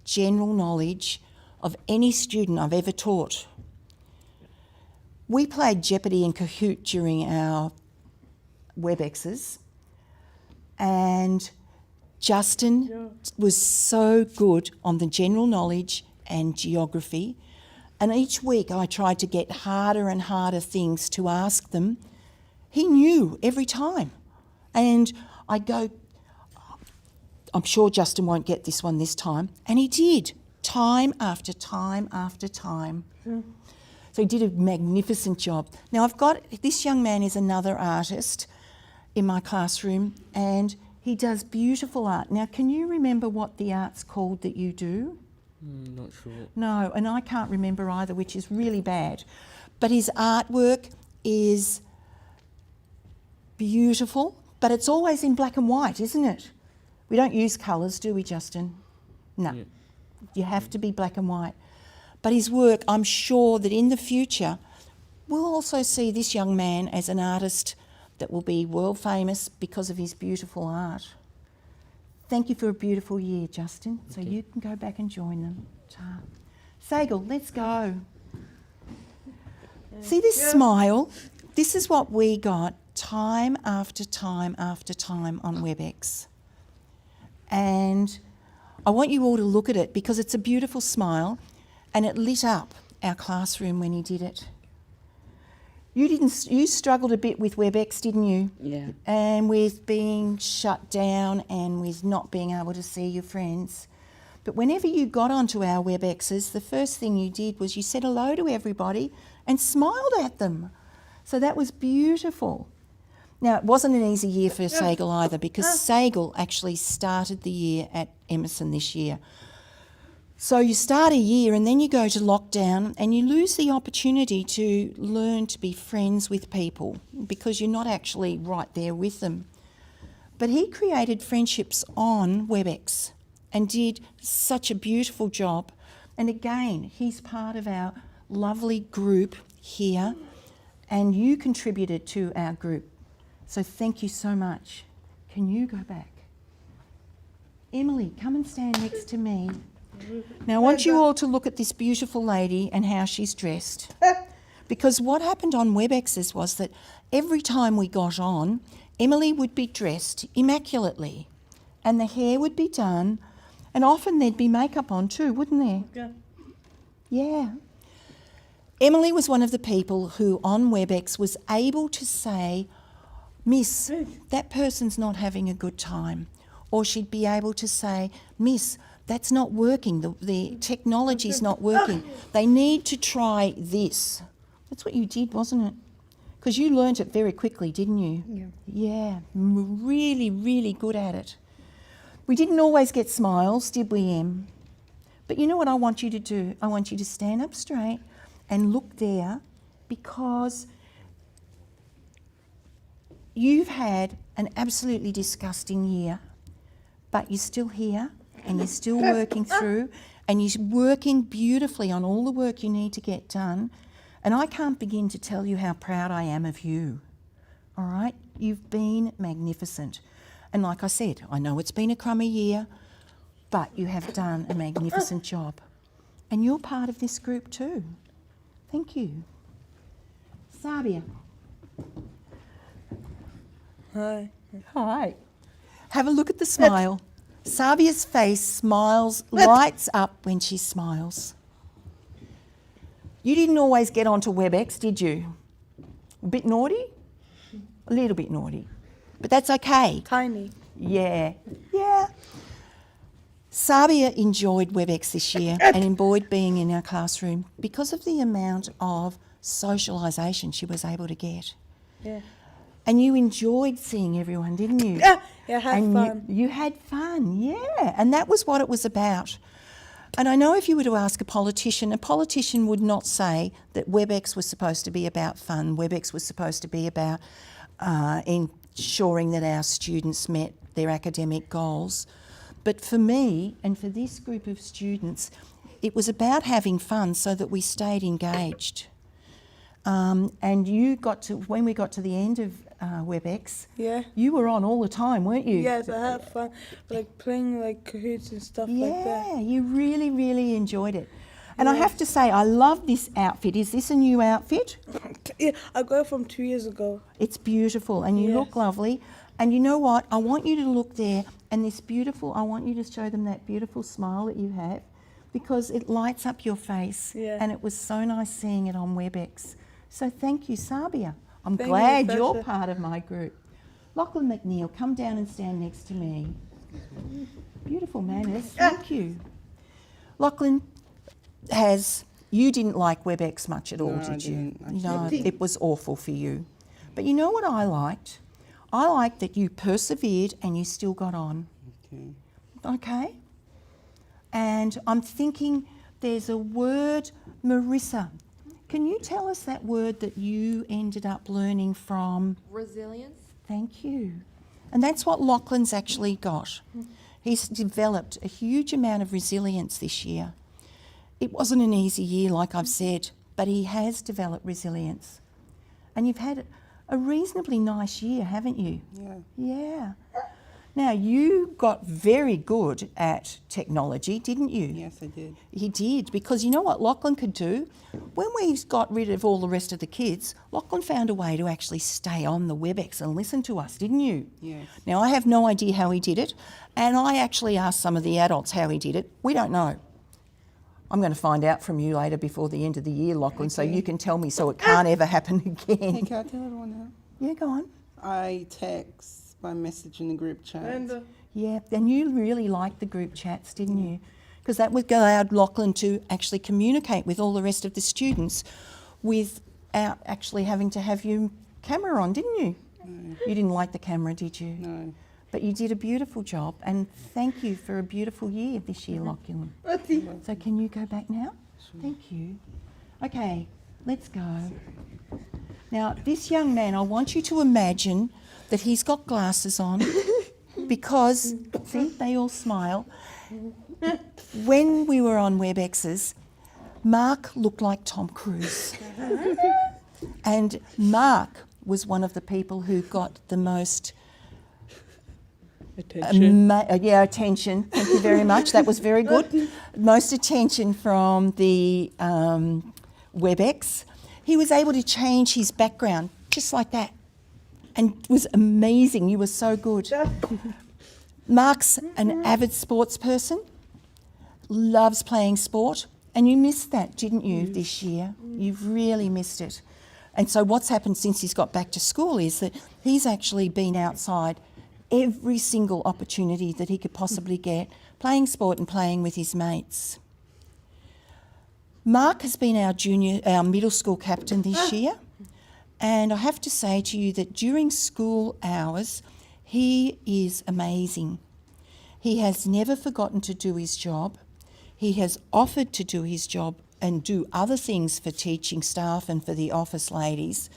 general knowledge of any student I've ever taught. We played Jeopardy and Kahoot during our WebExes, and Justin was so good on the general knowledge and geography, and each week I tried to get harder and harder things to ask them. He knew every time, and I'd go, I'm sure Justin won't get this one this time, and he did, time after time after time. So he did a magnificent job. Now this young man is another artist in my classroom, and he does beautiful art. Now, can you remember what the art's called that you do? Not sure. No, and I can't remember either, which is really bad. But his artwork is beautiful, But it's always in black and white, isn't it? We don't use colours, do we, Justin? No. Yeah. You have to be black and white. But his work, I'm sure that in the future, we'll also see this young man as an artist that will be world famous because of his beautiful art. Thank you for a beautiful year, Justin. So you can go back and join them. Sagal, let's go. See this smile? This is what we got time after time after time on WebEx. And I want you all to look at it because it's a beautiful smile and it lit up our classroom when he did it. You struggled a bit with WebEx, didn't you? Yeah. And with being shut down and with not being able to see your friends. But whenever you got onto our WebExes, the first thing you did was you said hello to everybody and smiled at them. So that was beautiful. Now, it wasn't an easy year for Sagal either because Sagal actually started the year at Emerson this year. So you start a year and then you go to lockdown and you lose the opportunity to learn to be friends with people because you're not actually right there with them. But he created friendships on WebEx and did such a beautiful job. And again, he's part of our lovely group here and you contributed to our group. So thank you so much. Can you go back? Emily, come and stand next to me. Now I want you all to look at this beautiful lady and how she's dressed. Because what happened on WebExes was that every time we got on, Emily would be dressed immaculately and the hair would be done and often there'd be makeup on too, wouldn't there? Yeah. Emily was one of the people who on WebEx was able to say, Miss, that person's not having a good time. Or she'd be able to say, Miss, that's not working, the technology's not working. They need to try this. That's what you did, wasn't it? Because you learnt it very quickly, didn't you? Yeah. Yeah, really, really good at it. We didn't always get smiles, did we, Em? But you know what I want you to do? I want you to stand up straight and look there because you've had an absolutely disgusting year, but you're still here and you're still working through and you're working beautifully on all the work you need to get done. And I can't begin to tell you how proud I am of you. All right? You've been magnificent. And like I said, I know it's been a crummy year, but you have done a magnificent job. And you're part of this group too. Thank you. Sabia. Hi. Hi. Have a look at the smile. Sabia's face lights up when she smiles. You didn't always get onto WebEx, did you? A bit naughty? A little bit naughty. But that's okay. Tiny. Yeah. Yeah. Sabia enjoyed WebEx this year and enjoyed being in our classroom because of the amount of socialisation she was able to get. Yeah. And you enjoyed seeing everyone, didn't you? Yeah, I had fun. You had fun, yeah. And that was what it was about. And I know if you were to ask a politician would not say that WebEx was supposed to be about fun. WebEx was supposed to be about ensuring that our students met their academic goals. But for me and for this group of students, it was about having fun so that we stayed engaged. And you got to, when we got to the end of WebEx, you were on all the time, weren't you? Yes, I had fun, like playing like Kahoots and stuff like that. Yeah, you really, really enjoyed it. And I have to say, I love this outfit. Is this a new outfit? Yeah, I got it from 2 years ago. It's beautiful and you look lovely. And you know what? I want you to look there and this beautiful, I want you to show them that beautiful smile that you have because it lights up your face. Yeah. And it was so nice seeing it on WebEx. So thank you, Sabia. I'm Thank glad you, you're Professor. part of my group. Lachlan McNeil, come down and stand next to me. Beautiful manners, thank you. Lachlan, you didn't like WebEx much at all, did you? No, it was awful for you. But you know what I liked? I liked that you persevered and you still got on. Okay? And I'm thinking there's a word, Marissa. Can you tell us that word that you ended up learning from? Resilience. Thank you. And that's what Lachlan's actually got. He's developed a huge amount of resilience this year. It wasn't an easy year, like I've said, but he has developed resilience. And you've had a reasonably nice year, haven't you? Yeah. Yeah. Now, you got very good at technology, didn't you? Yes, I did. He did, because you know what Lachlan could do? When we got rid of all the rest of the kids, Lachlan found a way to actually stay on the WebEx and listen to us, didn't you? Yes. Now, I have no idea how he did it, and I actually asked some of the adults how he did it. We don't know. I'm going to find out from you later before the end of the year, Lachlan, so you can tell me so it can't ever happen again. Hey, can I tell everyone now? Yeah, go on. I text by message in the group chat. Yeah, and you really liked the group chats, didn't you? Because that would allowed Lachlan to actually communicate with all the rest of the students without actually having to have your camera on, didn't you? No. You didn't like the camera, did you? No. But you did a beautiful job, and thank you for a beautiful year this year, Lachlan. So can you go back now? Sure. Thank you. Okay, let's go. Now, this young man, I want you to imagine that he's got glasses on because, see, they all smile. When we were on WebExes, Mark looked like Tom Cruise. And Mark was one of the people who got the most Attention. attention. Thank you very much. That was very good. Most attention from the WebEx. He was able to change his background just like that. And it was amazing. You were so good. Mark's an avid sports person, loves playing sport, and you missed that, didn't you, this year? You've really missed it. And so what's happened since he's got back to school is that he's actually been outside every single opportunity that he could possibly get, playing sport and playing with his mates. Mark has been our middle school captain this year. And I have to say to you that during school hours, he is amazing. He has never forgotten to do his job. He has offered to do his job and do other things for teaching staff and for the office ladies.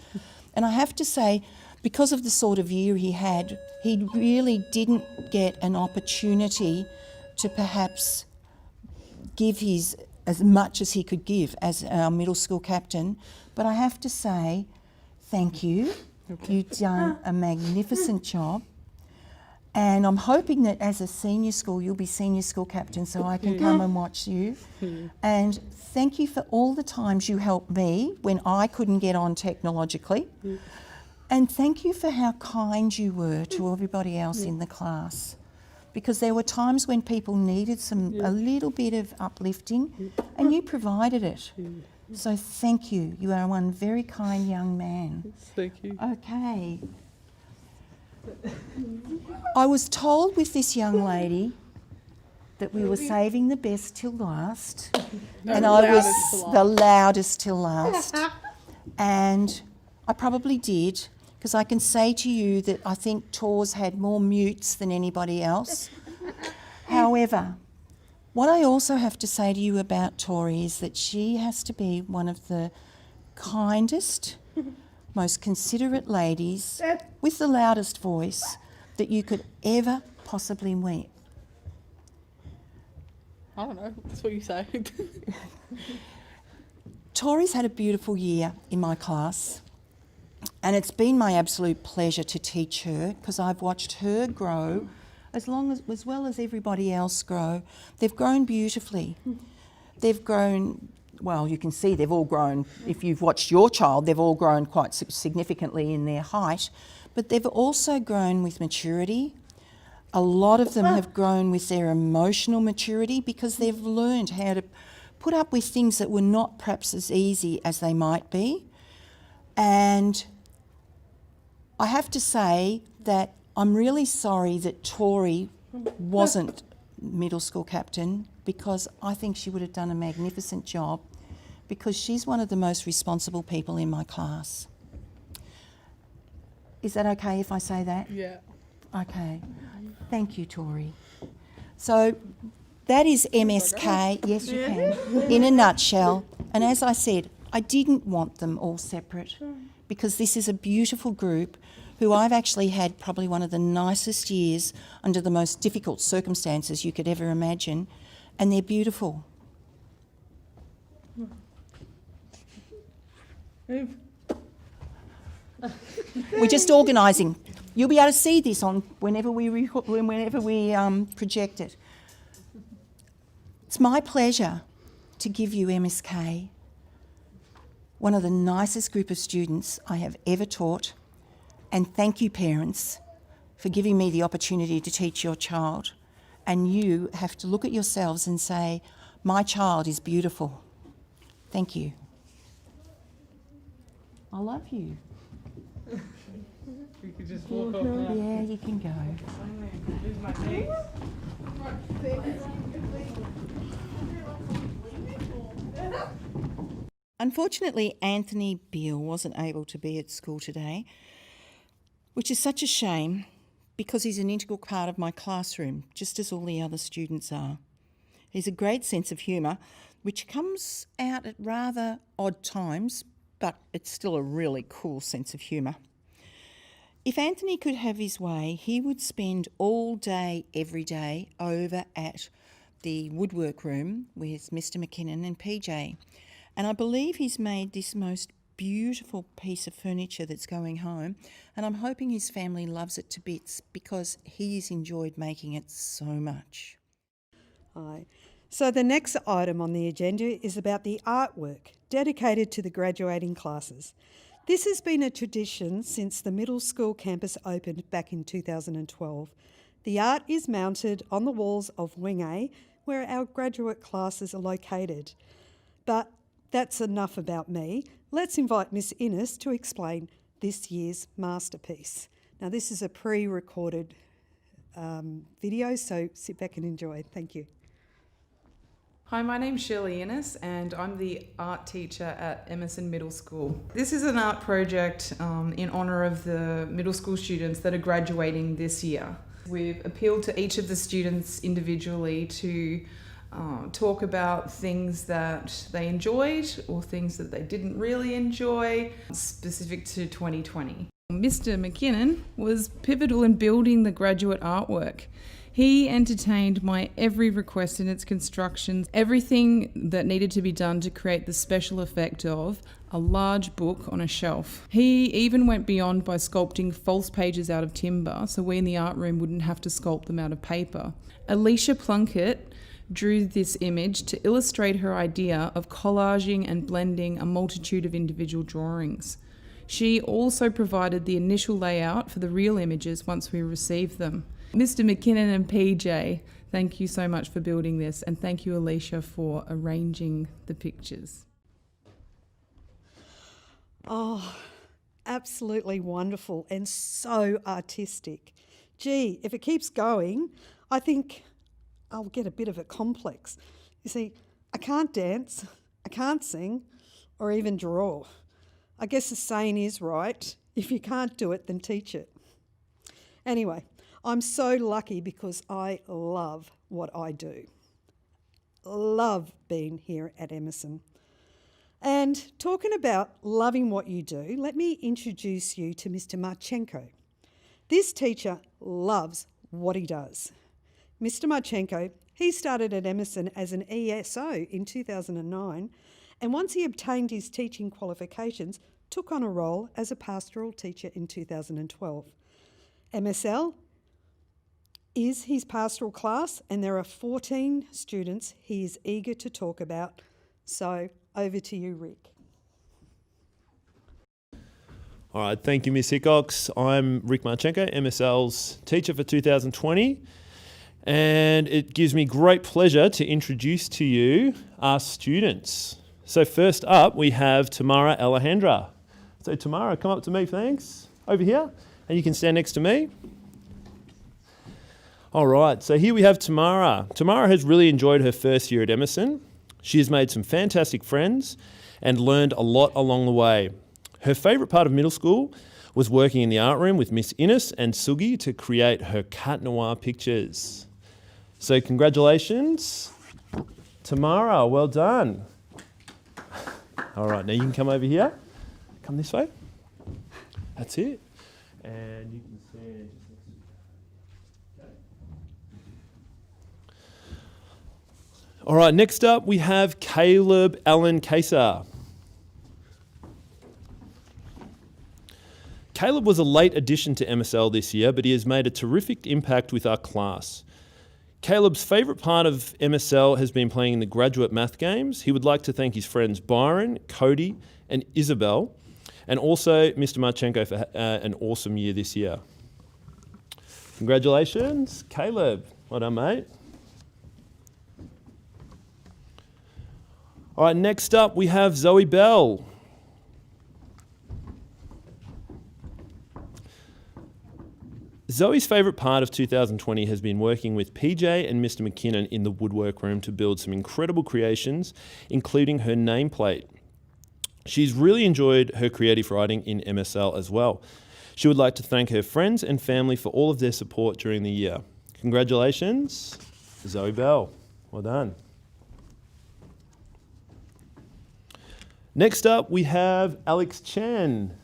And I have to say, because of the sort of year he had, he really didn't get an opportunity to perhaps give as much as he could give as our middle school captain. But I have to say, thank you. You've done a magnificent job. And I'm hoping that as a senior school, you'll be senior school captain so I can come and watch you. And thank you for all the times you helped me when I couldn't get on technologically. And thank you for how kind you were to everybody else in the class. Because there were times when people needed a little bit of uplifting and you provided it. So thank you. You are one very kind young man. Thank you. Okay. I was told with this young lady that we were saving the best till last. And I was the loudest till last. And I probably did, because I can say to you that I think Tor's had more mutes than anybody else. However, what I also have to say to you about Tori is that she has to be one of the kindest, most considerate ladies with the loudest voice that you could ever possibly meet. I don't know. That's what you say. Tori's had a beautiful year in my class, and it's been my absolute pleasure to teach her because I've watched her grow as well as everybody else grow. They've grown beautifully. They've grown, well, you can see they've all grown. If you've watched your child, they've all grown quite significantly in their height, but they've also grown with maturity. A lot of them have grown with their emotional maturity because they've learned how to put up with things that were not perhaps as easy as they might be. And I have to say that I'm really sorry that Tori wasn't middle school captain, because I think she would have done a magnificent job, because she's one of the most responsible people in my class. Is that okay if I say that? Yeah. Okay. Thank you, Tori. So that is MSK, yes you can, in a nutshell. And as I said, I didn't want them all separate because this is a beautiful group who I've actually had probably one of the nicest years under the most difficult circumstances you could ever imagine, and they're beautiful. We're just organising. You'll be able to see this on whenever we project it. It's my pleasure to give you MSK, one of the nicest group of students I have ever taught, and thank you, parents, for giving me the opportunity to teach your child. And you have to look at yourselves and say, my child is beautiful. Thank you. I love you. You could just walk off now. Yeah, you can go. Lose my knees. Unfortunately, Anthony Beale wasn't able to be at school today, which is such a shame because he's an integral part of my classroom, just as all the other students are. He's a great sense of humour, which comes out at rather odd times, but it's still a really cool sense of humour. If Anthony could have his way, he would spend all day, every day, over at the woodwork room with Mr. McKinnon and PJ. And I believe he's made this most beautiful piece of furniture that's going home, and I'm hoping his family loves it to bits because he's enjoyed making it so much. Hi. So the next item on the agenda is about the artwork dedicated to the graduating classes. This has been a tradition since the middle school campus opened back in 2012. The art is mounted on the walls of Wing A, where our graduate classes are located. But that's enough about me. Let's invite Miss Innes to explain this year's masterpiece. Now, this is a pre-recorded video, so sit back and enjoy. Thank you. Hi, my name's Shirley Innes and I'm the art teacher at Emerson Middle School. This is an art project in honour of the middle school students that are graduating this year. We've appealed to each of the students individually to talk about things that they enjoyed or things that they didn't really enjoy, specific to 2020. Mr. McKinnon was pivotal in building the graduate artwork. He entertained my every request in its construction, everything that needed to be done to create the special effect of a large book on a shelf. He even went beyond by sculpting false pages out of timber so we in the art room wouldn't have to sculpt them out of paper. Alicia Plunkett drew this image to illustrate her idea of collaging and blending a multitude of individual drawings. She also provided the initial layout for the real images once we received them. Mr. McKinnon and PJ, thank you so much for building this, and thank you, Alicia, for arranging the pictures. Oh, absolutely wonderful and so artistic. Gee, if it keeps going, I think I'll get a bit of a complex. You see, I can't dance, I can't sing, or even draw. I guess the saying is right, if you can't do it, then teach it. Anyway, I'm so lucky because I love what I do. Love being here at Emerson. And talking about loving what you do, let me introduce you to Mr. Marchenko. This teacher loves what he does. Mr. Marchenko, he started at Emerson as an ESO in 2009, and once he obtained his teaching qualifications, took on a role as a pastoral teacher in 2012. MSL is his pastoral class, and there are 14 students he is eager to talk about. So over to you, Rick. All right, thank you, Miss Hickox. I'm Rick Marchenko, MSL's teacher for 2020, and it gives me great pleasure to introduce to you our students. So first up, we have Tamara Alejandra. So Tamara, come up to me, thanks. Over here, and you can stand next to me. All right, so here we have Tamara. Tamara has really enjoyed her first year at Emerson. She has made some fantastic friends and learned a lot along the way. Her favourite part of middle school was working in the art room with Miss Innes and Sugi to create her Cat Noir pictures. So congratulations, Tamara, well done. All right, now you can come over here. Come this way. That's it. And you can stand just next to okay. All right, next up we have Caleb Allen Kesar. Caleb was a late addition to MSL this year, but he has made a terrific impact with our class. Caleb's favourite part of MSL has been playing in the graduate math games. He would like to thank his friends Byron, Cody and Isabel, and also Mr. Marchenko for an awesome year this year. Congratulations, Caleb. Well done, mate. All right, next up we have Zoe Bell. Zoe's favourite part of 2020 has been working with PJ and Mr. McKinnon in the woodwork room to build some incredible creations, including her nameplate. She's really enjoyed her creative writing in MSL as well. She would like to thank her friends and family for all of their support during the year. Congratulations, Zoe Bell. Well done. Next up, we have Alex Chen.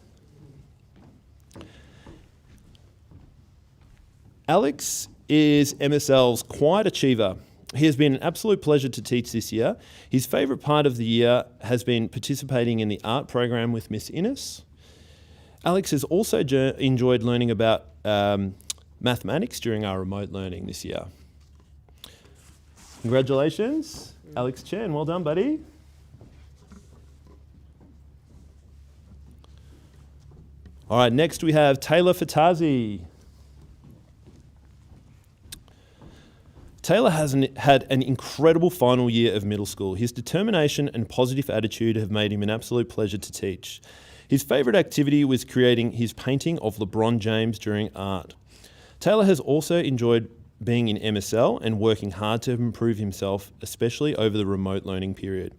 Alex is MSL's quiet achiever. He has been an absolute pleasure to teach this year. His favourite part of the year has been participating in the art program with Miss Innes. Alex has also enjoyed learning about mathematics during our remote learning this year. Congratulations, Alex Chen. Well done, buddy. All right, next we have Taylor Fatazi. Taylor has had an incredible final year of middle school. His determination and positive attitude have made him an absolute pleasure to teach. His favourite activity was creating his painting of LeBron James during art. Taylor has also enjoyed being in MSL and working hard to improve himself, especially over the remote learning period.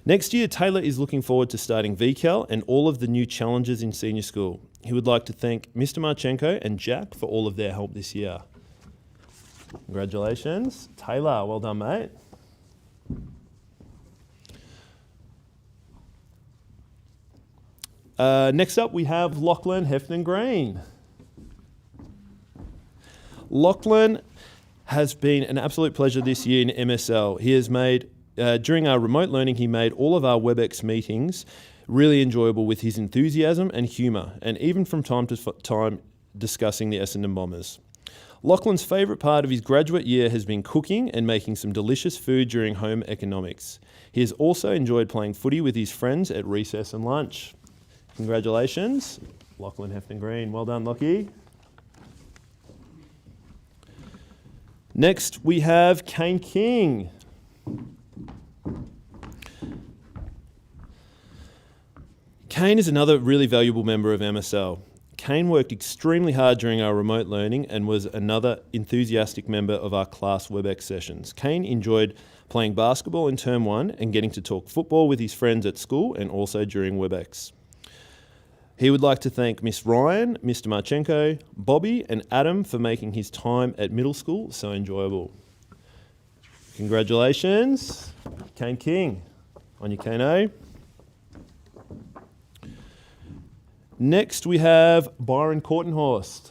Next year, Taylor is looking forward to starting VCAL and all of the new challenges in senior school. He would like to thank Mr. Marchenko and Jack for all of their help this year. Congratulations. Taylor, well done, mate. Next up, we have Lachlan Hefton Green. Lachlan has been an absolute pleasure this year in MSL. He has made, during our remote learning, he made all of our WebEx meetings really enjoyable with his enthusiasm and humour, and even from time to time discussing the Essendon Bombers. Lachlan's favourite part of his graduate year has been cooking and making some delicious food during home economics. He has also enjoyed playing footy with his friends at recess and lunch. Congratulations, Lachlan Hefton Green. Well done, Lockie. Next, we have Kane King. Kane is another really valuable member of MSL. Kane worked extremely hard during our remote learning and was another enthusiastic member of our class WebEx sessions. Kane enjoyed playing basketball in Term 1 and getting to talk football with his friends at school and also during WebEx. He would like to thank Miss Ryan, Mr. Marchenko, Bobby and Adam for making his time at middle school so enjoyable. Congratulations, Kane King, on your Kano. Next, we have Byron Kortenhorst.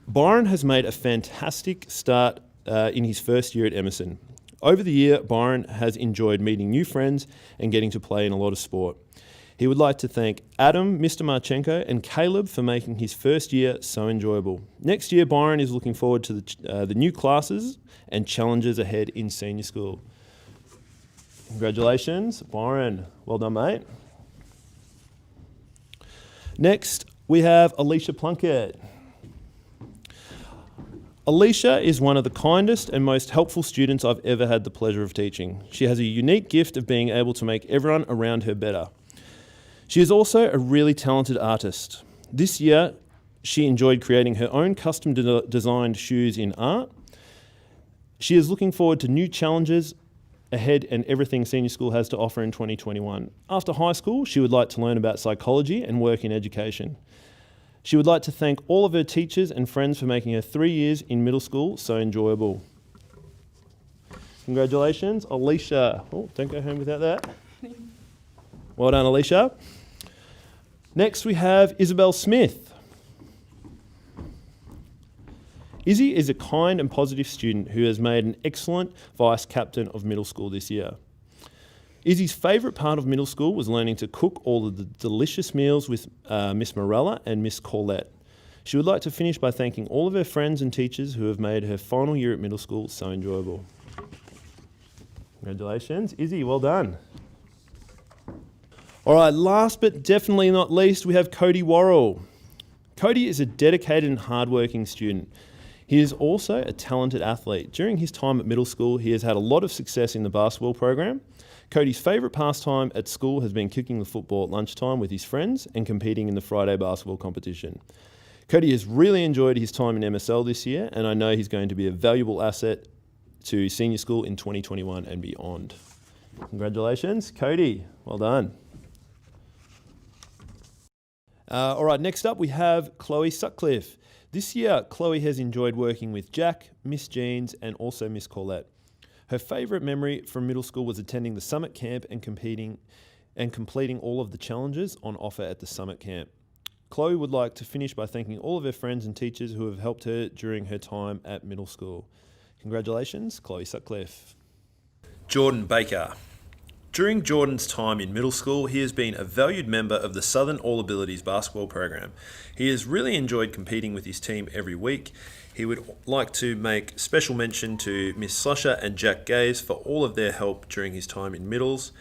Byron has made a fantastic start in his first year at Emerson. Over the year, Byron has enjoyed meeting new friends and getting to play in a lot of sport. He would like to thank Adam, Mr. Marchenko, and Caleb for making his first year so enjoyable. Next year, Byron is looking forward to the new classes and challenges ahead in senior school. Congratulations, Byron. Well done, mate. Next, we have Alicia Plunkett. Alicia is one of the kindest and most helpful students I've ever had the pleasure of teaching. She has a unique gift of being able to make everyone around her better. She is also a really talented artist. This year, she enjoyed creating her own custom designed shoes in art. She is looking forward to new challenges ahead and everything senior school has to offer in 2021. After high school, she would like to learn about psychology and work in education. She would like to thank all of her teachers and friends for making her 3 years in middle school so enjoyable. Congratulations, Alicia. Oh, don't go home without that. Well done, Alicia. Next we have Isabel Smith. Izzy is a kind and positive student who has made an excellent vice captain of middle school this year. Izzy's favourite part of middle school was learning to cook all of the delicious meals with Miss Morella and Miss Corlett. She would like to finish by thanking all of her friends and teachers who have made her final year at middle school so enjoyable. Congratulations, Izzy, well done. All right, last but definitely not least, we have Cody Worrell. Cody is a dedicated and hardworking student. He is also a talented athlete. During his time at middle school, he has had a lot of success in the basketball program. Cody's favourite pastime at school has been kicking the football at lunchtime with his friends and competing in the Friday basketball competition. Cody has really enjoyed his time in MSL this year, and I know he's going to be a valuable asset to senior school in 2021 and beyond. Congratulations, Cody. Well done. All right, next up we have Chloe Sutcliffe. This year, Chloe has enjoyed working with Jack, Miss Jeans, and also Miss Corlett. Her favourite memory from middle school was attending the summit camp and completing all of the challenges on offer at the summit camp. Chloe would like to finish by thanking all of her friends and teachers who have helped her during her time at middle school. Congratulations, Chloe Sutcliffe. Jordan Baker. During Jordan's time in middle school, he has been a valued member of the Southern All Abilities basketball program. He has really enjoyed competing with his team every week. He would like to make special mention to Miss Slusher and Jack Gaze for all of their help during his time in middles.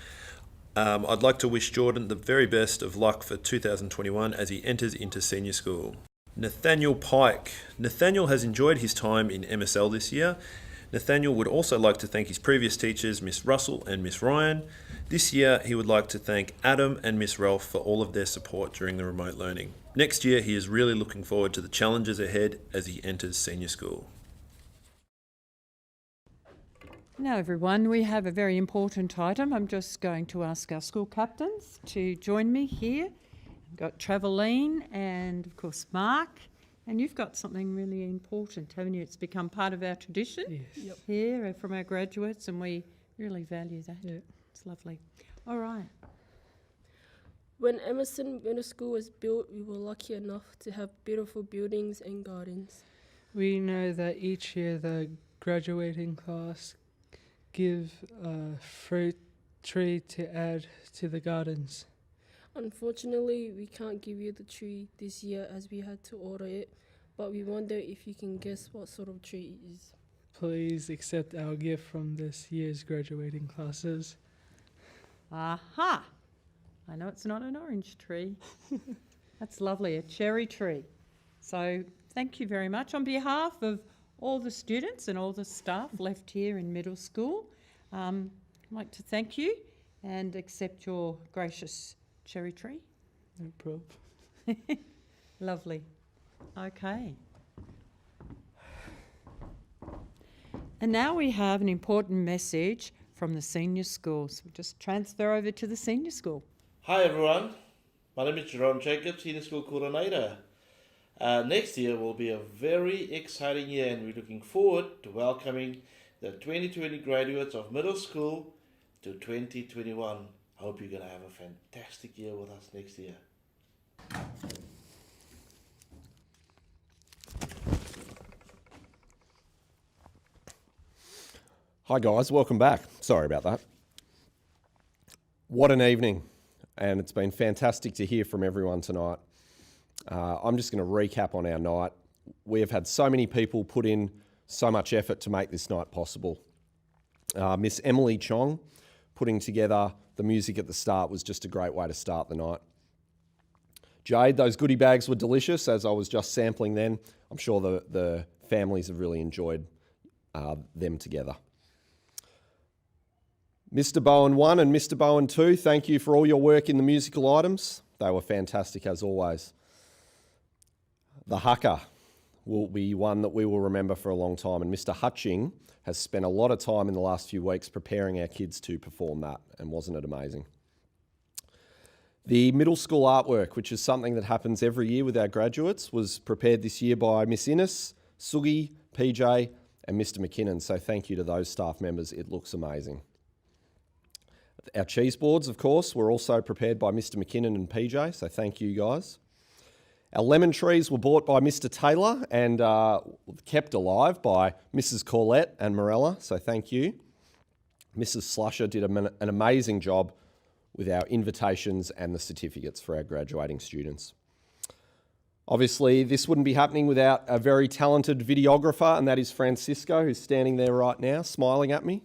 I'd like to wish Jordan the very best of luck for 2021 as he enters into senior school. Nathaniel Pike. Nathaniel has enjoyed his time in MSL this year. Nathaniel would also like to thank his previous teachers, Miss Russell and Miss Ryan. This year, he would like to thank Adam and Miss Ralph for all of their support during the remote learning. Next year, he is really looking forward to the challenges ahead as he enters senior school. Now everyone, we have a very important item. I'm just going to ask our school captains to join me here. We've got Traveline and of course Mark. And you've got something really important, haven't you? It's become part of our tradition here from our graduates, and we really value that. Yeah. It's lovely. All right. When Emerson Middle School was built, we were lucky enough to have beautiful buildings and gardens. We know that each year the graduating class give a fruit tree to add to the gardens. Unfortunately, we can't give you the tree this year as we had to order it, but we wonder if you can guess what sort of tree it is. Please accept our gift from this year's graduating classes. Aha! I know it's not an orange tree. That's lovely, a cherry tree. So thank you very much. On behalf of all the students and all the staff left here in middle school, I'd like to thank you and accept your gracious cherry tree. No problem. Lovely. Okay. And now we have an important message from the senior school. So we'll just transfer over to the senior school. Hi everyone, my name is Jerome Jacobs, Senior School Coordinator. Next year will be a very exciting year and we're looking forward to welcoming the 2020 graduates of middle school to 2021. I hope you're going to have a fantastic year with us next year. Hi guys, welcome back. Sorry about that. What an evening, and it's been fantastic to hear from everyone tonight. I'm just going to recap on our night. We have had so many people put in so much effort to make this night possible. Miss Emily Chong putting together the music at the start was just a great way to start the night. Jade, those goodie bags were delicious, as I was just sampling then. I'm sure the families have really enjoyed them together. Mr. Bowen 1 and Mr. Bowen 2, thank you for all your work in the musical items. They were fantastic as always. The haka will be one that we will remember for a long time, and Mr. Hutching has spent a lot of time in the last few weeks preparing our kids to perform that, and wasn't it amazing? The middle school artwork, which is something that happens every year with our graduates, was prepared this year by Miss Innes, Sugi, PJ and Mr. McKinnon, so thank you to those staff members, it looks amazing. Our cheese boards, of course, were also prepared by Mr. McKinnon and PJ, so thank you guys. Our lemon trees were bought by Mr. Taylor and kept alive by Mrs. Corlett and Morella, so thank you. Mrs. Slusher did an amazing job with our invitations and the certificates for our graduating students. Obviously, this wouldn't be happening without a very talented videographer, and that is Francisco, who's standing there right now, smiling at me.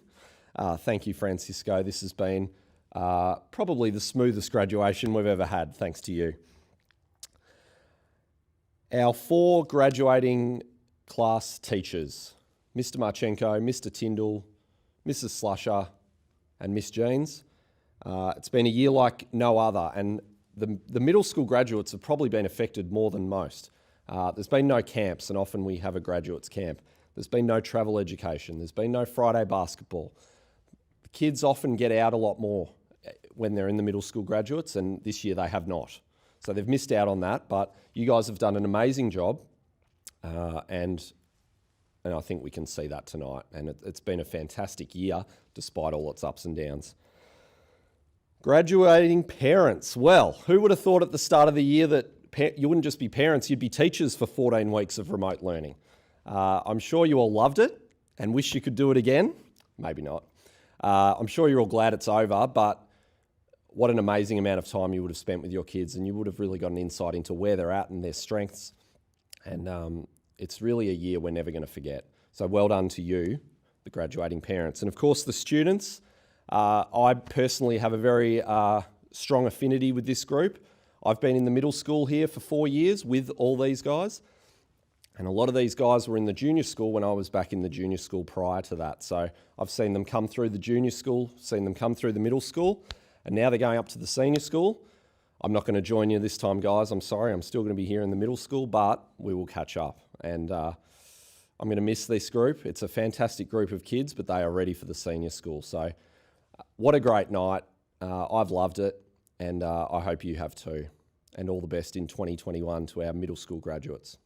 Thank you, Francisco. This has been probably the smoothest graduation we've ever had, thanks to you. Our 4 graduating class teachers, Mr. Marchenko, Mr. Tyndall, Mrs. Slusher, and Miss Jeans. It's been a year like no other, and the middle school graduates have probably been affected more than most. There's been no camps, and often we have a graduates camp. There's been no travel education. There's been no Friday basketball. The kids often get out a lot more when they're in the middle school graduates, and this year they have not. So they've missed out on that, but you guys have done an amazing job, and I think we can see that tonight. And it's been a fantastic year, despite all its ups and downs. Graduating parents. Well, who would have thought at the start of the year that you wouldn't just be parents, you'd be teachers for 14 weeks of remote learning? I'm sure you all loved it and wish you could do it again. Maybe not. I'm sure you're all glad it's over, but what an amazing amount of time you would have spent with your kids, and you would have really got an insight into where they're at and their strengths. And it's really a year we're never going to forget. So well done to you, the graduating parents. And of course, the students. I personally have a very strong affinity with this group. I've been in the middle school here for 4 years with all these guys. And a lot of these guys were in the junior school when I was back in the junior school prior to that. So I've seen them come through the junior school, seen them come through the middle school, and now they're going up to the senior school. I'm not going to join you this time, guys. I'm sorry. I'm still going to be here in the middle school, but we will catch up. And I'm going to miss this group. It's a fantastic group of kids, but they are ready for the senior school. So what a great night. I've loved it, and I hope you have too. And all the best in 2021 to our middle school graduates.